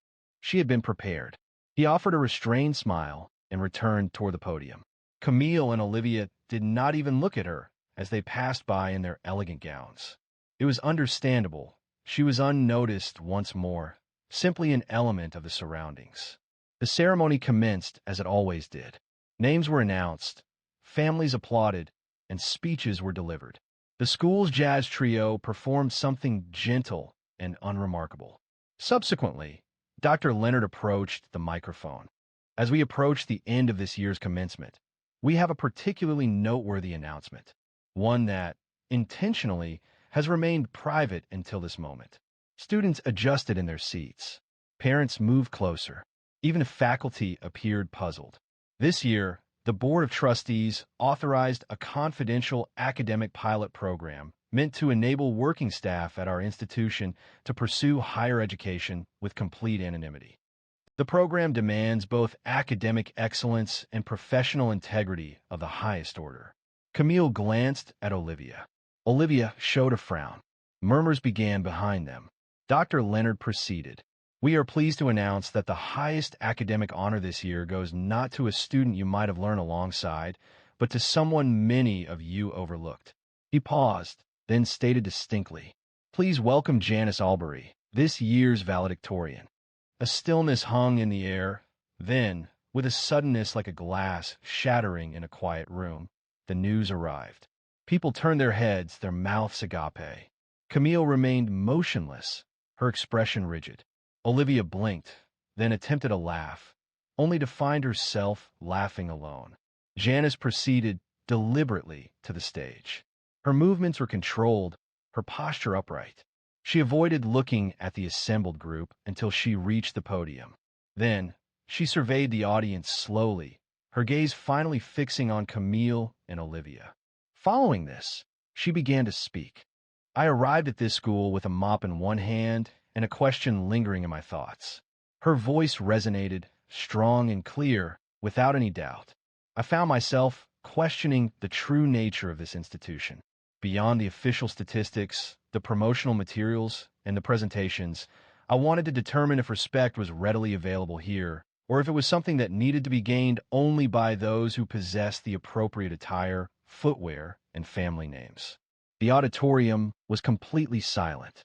She had been prepared. He offered a restrained smile and returned toward the podium. Camille and Olivia did not even look at her as they passed by in their elegant gowns. It was understandable. She was unnoticed once more, simply an element of the surroundings. The ceremony commenced as it always did. Names were announced, families applauded, and speeches were delivered. The school's jazz trio performed something gentle and unremarkable. Subsequently, Dr. Leonard approached the microphone. "As we approach the end of this year's commencement, we have a particularly noteworthy announcement, one that, intentionally, has remained private until this moment." Students adjusted in their seats. Parents moved closer. Even faculty appeared puzzled. This year, the Board of Trustees authorized a confidential academic pilot program meant to enable working staff at our institution to pursue higher education with complete anonymity. The program demands both academic excellence and professional integrity of the highest order. Camille glanced at Olivia. Olivia showed a frown. Murmurs began behind them. Dr. Leonard proceeded. "We are pleased to announce that the highest academic honor this year goes not to a student you might have learned alongside, but to someone many of you overlooked." He paused, then stated distinctly, "Please welcome Janice Albury, this year's valedictorian." A stillness hung in the air. Then, with a suddenness like a glass shattering in a quiet room, the news arrived. People turned their heads, their mouths agape. Camille remained motionless, her expression rigid. Olivia blinked, then attempted a laugh, only to find herself laughing alone. Janice proceeded deliberately to the stage. Her movements were controlled, her posture upright. She avoided looking at the assembled group until she reached the podium. Then, she surveyed the audience slowly, her gaze finally fixing on Camille and Olivia. Following this, she began to speak. "I arrived at this school with a mop in one hand and a question lingering in my thoughts." Her voice resonated, strong and clear, without any doubt. "I found myself questioning the true nature of this institution. Beyond the official statistics, the promotional materials, and the presentations, I wanted to determine if respect was readily available here, or if it was something that needed to be gained only by those who possessed the appropriate attire, footwear, and family names." The auditorium was completely silent.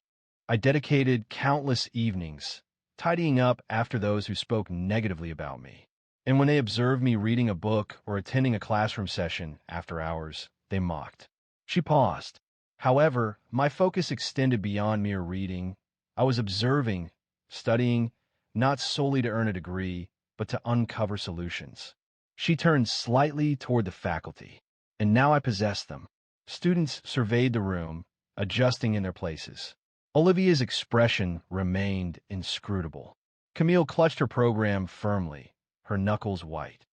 I dedicated countless evenings tidying up after those who spoke negatively about me. And when they observed me reading a book or attending a classroom session after hours, they mocked. She paused. However, my focus extended beyond mere reading. I was observing, studying, not solely to earn a degree, but to uncover solutions. She turned slightly toward the faculty, and now I possessed them. Students surveyed the room, adjusting in their places. Olivia's expression remained inscrutable. Camille clutched her program firmly, her knuckles white.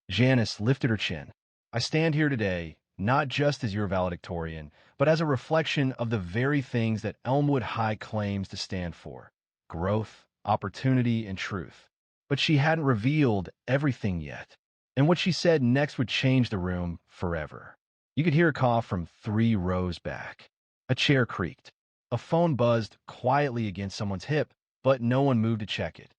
Janice lifted her chin. "I stand here today, not just as your valedictorian, but as a reflection of the very things that Elmwood High claims to stand for: growth, opportunity, and truth." But she hadn't revealed everything yet, and what she said next would change the room forever. You could hear a cough from 3 rows back. A chair creaked. A phone buzzed quietly against someone's hip, but no one moved to check it.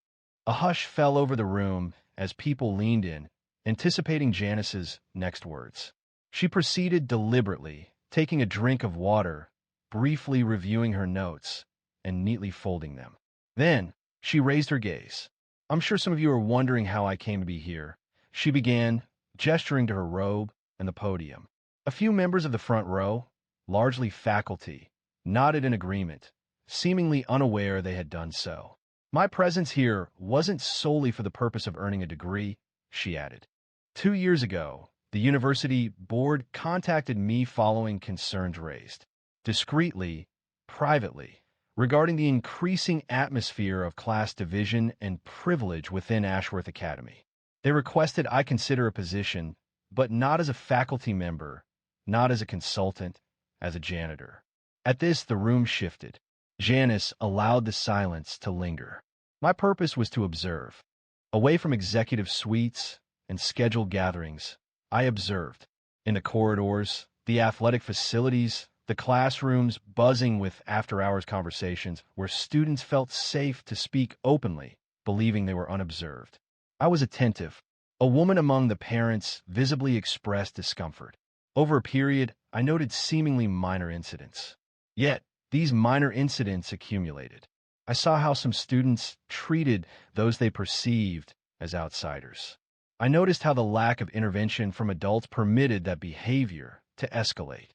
A hush fell over the room as people leaned in, anticipating Janice's next words. She proceeded deliberately, taking a drink of water, briefly reviewing her notes, and neatly folding them. Then, she raised her gaze. I'm sure some of you are wondering how I came to be here. She began, gesturing to her robe and the podium. A few members of the front row, largely faculty, nodded in agreement, seemingly unaware they had done so. My presence here wasn't solely for the purpose of earning a degree, she added. 2 years ago, the university board contacted me following concerns raised, discreetly, privately, regarding the increasing atmosphere of class division and privilege within Ashworth Academy. They requested I consider a position, but not as a faculty member, not as a consultant, as a janitor. At this, the room shifted. Janice allowed the silence to linger. My purpose was to observe. Away from executive suites and scheduled gatherings, I observed. In the corridors, the athletic facilities, the classrooms buzzing with after-hours conversations where students felt safe to speak openly, believing they were unobserved. I was attentive. A woman among the parents visibly expressed discomfort. Over a period, I noted seemingly minor incidents. Yet, these minor incidents accumulated. I saw how some students treated those they perceived as outsiders. I noticed how the lack of intervention from adults permitted that behavior to escalate,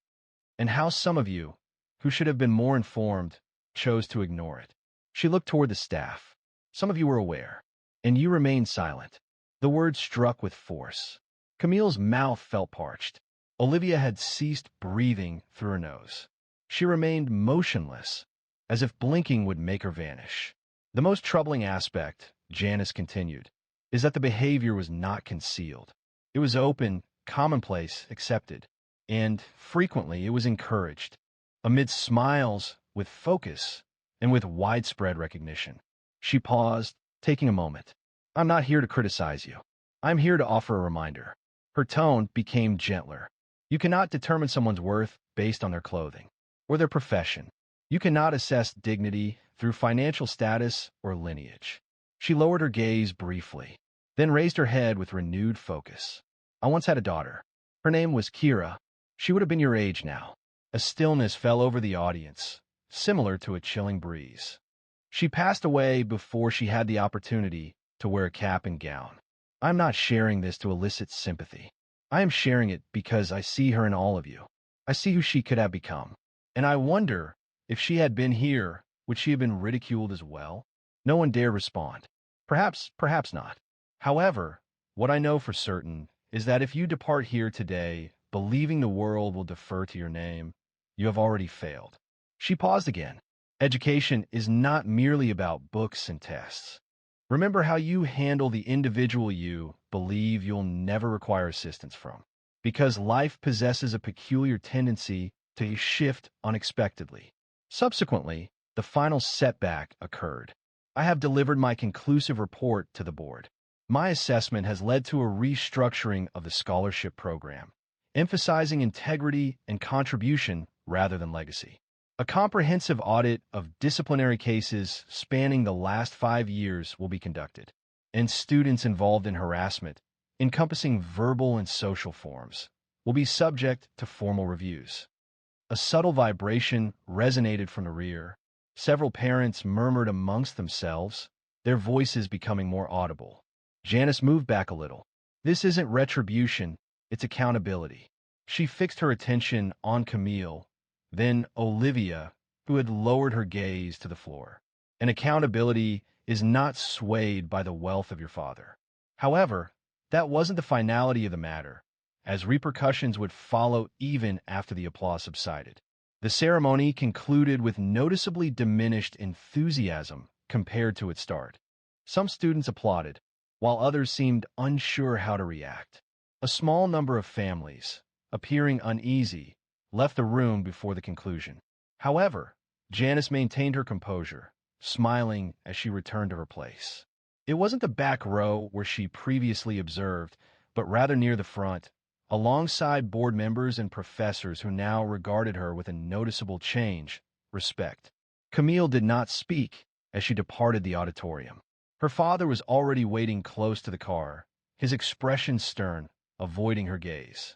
and how some of you, who should have been more informed, chose to ignore it. She looked toward the staff. Some of you were aware, and you remained silent. The words struck with force. Camille's mouth felt parched. Olivia had ceased breathing through her nose. She remained motionless, as if blinking would make her vanish. The most troubling aspect, Janice continued, is that the behavior was not concealed. It was open, commonplace, accepted, and frequently it was encouraged, amid smiles, with focus, and with widespread recognition. She paused, taking a moment. I'm not here to criticize you. I'm here to offer a reminder. Her tone became gentler. You cannot determine someone's worth based on their clothing or their profession. You cannot assess dignity through financial status or lineage. She lowered her gaze briefly, then raised her head with renewed focus. I once had a daughter. Her name was Kira. She would have been your age now. A stillness fell over the audience, similar to a chilling breeze. She passed away before she had the opportunity to wear a cap and gown. I'm not sharing this to elicit sympathy. I am sharing it because I see her in all of you. I see who she could have become. And I wonder, if she had been here, would she have been ridiculed as well? No one dared respond. Perhaps not. However, what I know for certain is that if you depart here today believing the world will defer to your name, you have already failed. She paused again. Education is not merely about books and tests. Remember how you handle the individual you believe you'll never require assistance from, because life possesses a peculiar tendency to shift unexpectedly. Subsequently, the final setback occurred. I have delivered my conclusive report to the board. My assessment has led to a restructuring of the scholarship program, emphasizing integrity and contribution rather than legacy. A comprehensive audit of disciplinary cases spanning the last 5 years will be conducted, and students involved in harassment, encompassing verbal and social forms, will be subject to formal reviews. A subtle vibration resonated from the rear. Several parents murmured amongst themselves, their voices becoming more audible. Janice moved back a little. This isn't retribution, it's accountability. She fixed her attention on Camille, then Olivia, who had lowered her gaze to the floor. And accountability is not swayed by the wealth of your father. However, that wasn't the finality of the matter, as repercussions would follow even after the applause subsided. The ceremony concluded with noticeably diminished enthusiasm compared to its start. Some students applauded, while others seemed unsure how to react. A small number of families, appearing uneasy, left the room before the conclusion. However, Janice maintained her composure, smiling as she returned to her place. It wasn't the back row where she previously observed, but rather near the front, alongside board members and professors who now regarded her with a noticeable change, respect. Camille did not speak as she departed the auditorium. Her father was already waiting close to the car, his expression stern, avoiding her gaze.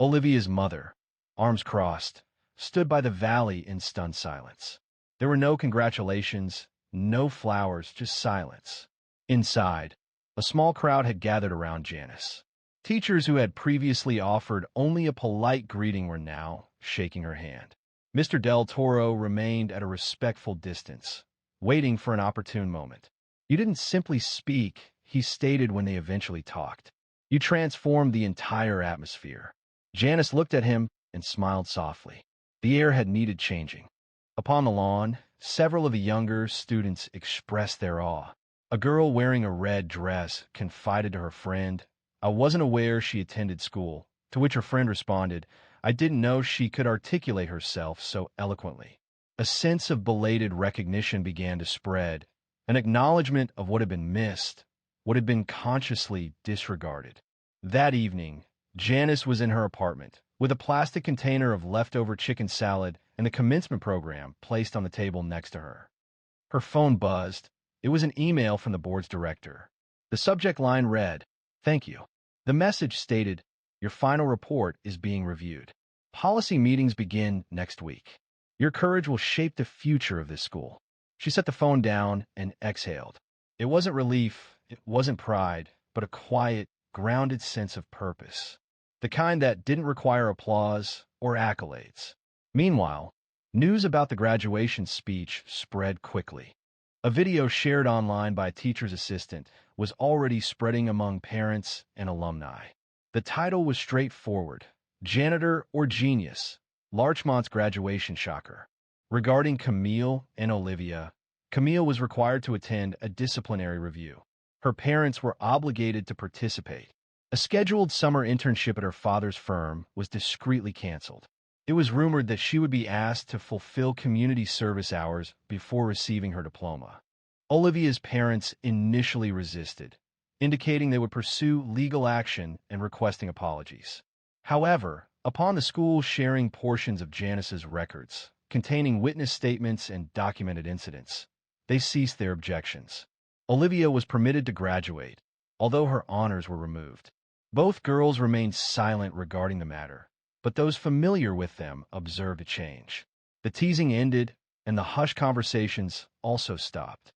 Olivia's mother, arms crossed, stood by the valley in stunned silence. There were no congratulations, no flowers, just silence. Inside, a small crowd had gathered around Janice. Teachers who had previously offered only a polite greeting were now shaking her hand. Mr. Del Toro remained at a respectful distance, waiting for an opportune moment. You didn't simply speak, he stated when they eventually talked. You transformed the entire atmosphere. Janice looked at him and smiled softly. The air had needed changing. Upon the lawn, several of the younger students expressed their awe. A girl wearing a red dress confided to her friend, "I wasn't aware she attended school," to which her friend responded, "I didn't know she could articulate herself so eloquently." A sense of belated recognition began to spread, an acknowledgement of what had been missed, what had been consciously disregarded. That evening, Janice was in her apartment, with a plastic container of leftover chicken salad and the commencement program placed on the table next to her. Her phone buzzed. It was an email from the board's director. The subject line read, "Thank you." The message stated, "Your final report is being reviewed. Policy meetings begin next week. Your courage will shape the future of this school." She set the phone down and exhaled. It wasn't relief, it wasn't pride, but a quiet, grounded sense of purpose. The kind that didn't require applause or accolades. Meanwhile, news about the graduation speech spread quickly. A video shared online by a teacher's assistant was already spreading among parents and alumni. The title was straightforward: Janitor or Genius, Larchmont's Graduation Shocker. Regarding Camille and Olivia, Camille was required to attend a disciplinary review. Her parents were obligated to participate. A scheduled summer internship at her father's firm was discreetly canceled. It was rumored that she would be asked to fulfill community service hours before receiving her diploma. Olivia's parents initially resisted, indicating they would pursue legal action and requesting apologies. However, upon the school sharing portions of Janice's records, containing witness statements and documented incidents, they ceased their objections. Olivia was permitted to graduate, although her honors were removed. Both girls remained silent regarding the matter, but those familiar with them observed a change. The teasing ended, and the hushed conversations also stopped.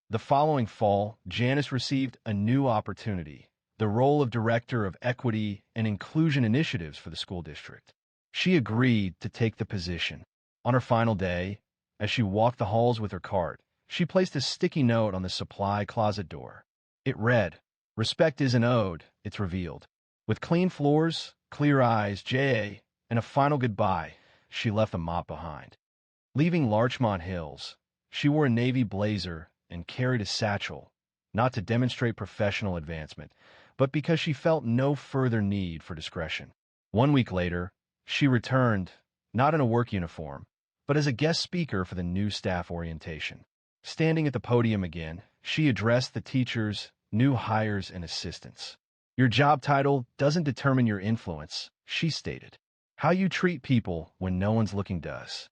The following fall, Janice received a new opportunity, the role of Director of Equity and Inclusion Initiatives for the school district. She agreed to take the position. On her final day, as she walked the halls with her cart, she placed a sticky note on the supply closet door. It read, "Respect isn't owed, it's revealed." With clean floors, clear eyes, J.A., and a final goodbye, she left the mop behind. Leaving Larchmont Hills, she wore a navy blazer and carried a satchel, not to demonstrate professional advancement, but because she felt no further need for discretion. 1 week later, she returned, not in a work uniform, but as a guest speaker for the new staff orientation. Standing at the podium again, she addressed the teachers, new hires, and assistants. "Your job title doesn't determine your influence," she stated. "How you treat people when no one's looking does."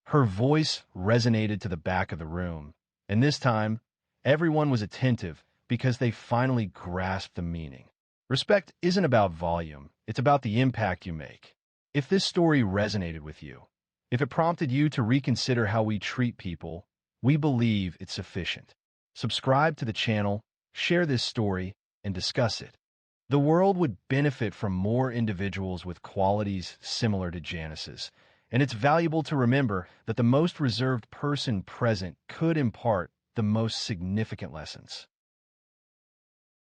Her voice resonated to the back of the room, and this time, everyone was attentive because they finally grasped the meaning. Respect isn't about volume, it's about the impact you make. If this story resonated with you, if it prompted you to reconsider how we treat people, we believe it's sufficient. Subscribe to the channel, share this story, and discuss it. The world would benefit from more individuals with qualities similar to Janice's, and it's valuable to remember that the most reserved person present could impart the most significant lessons.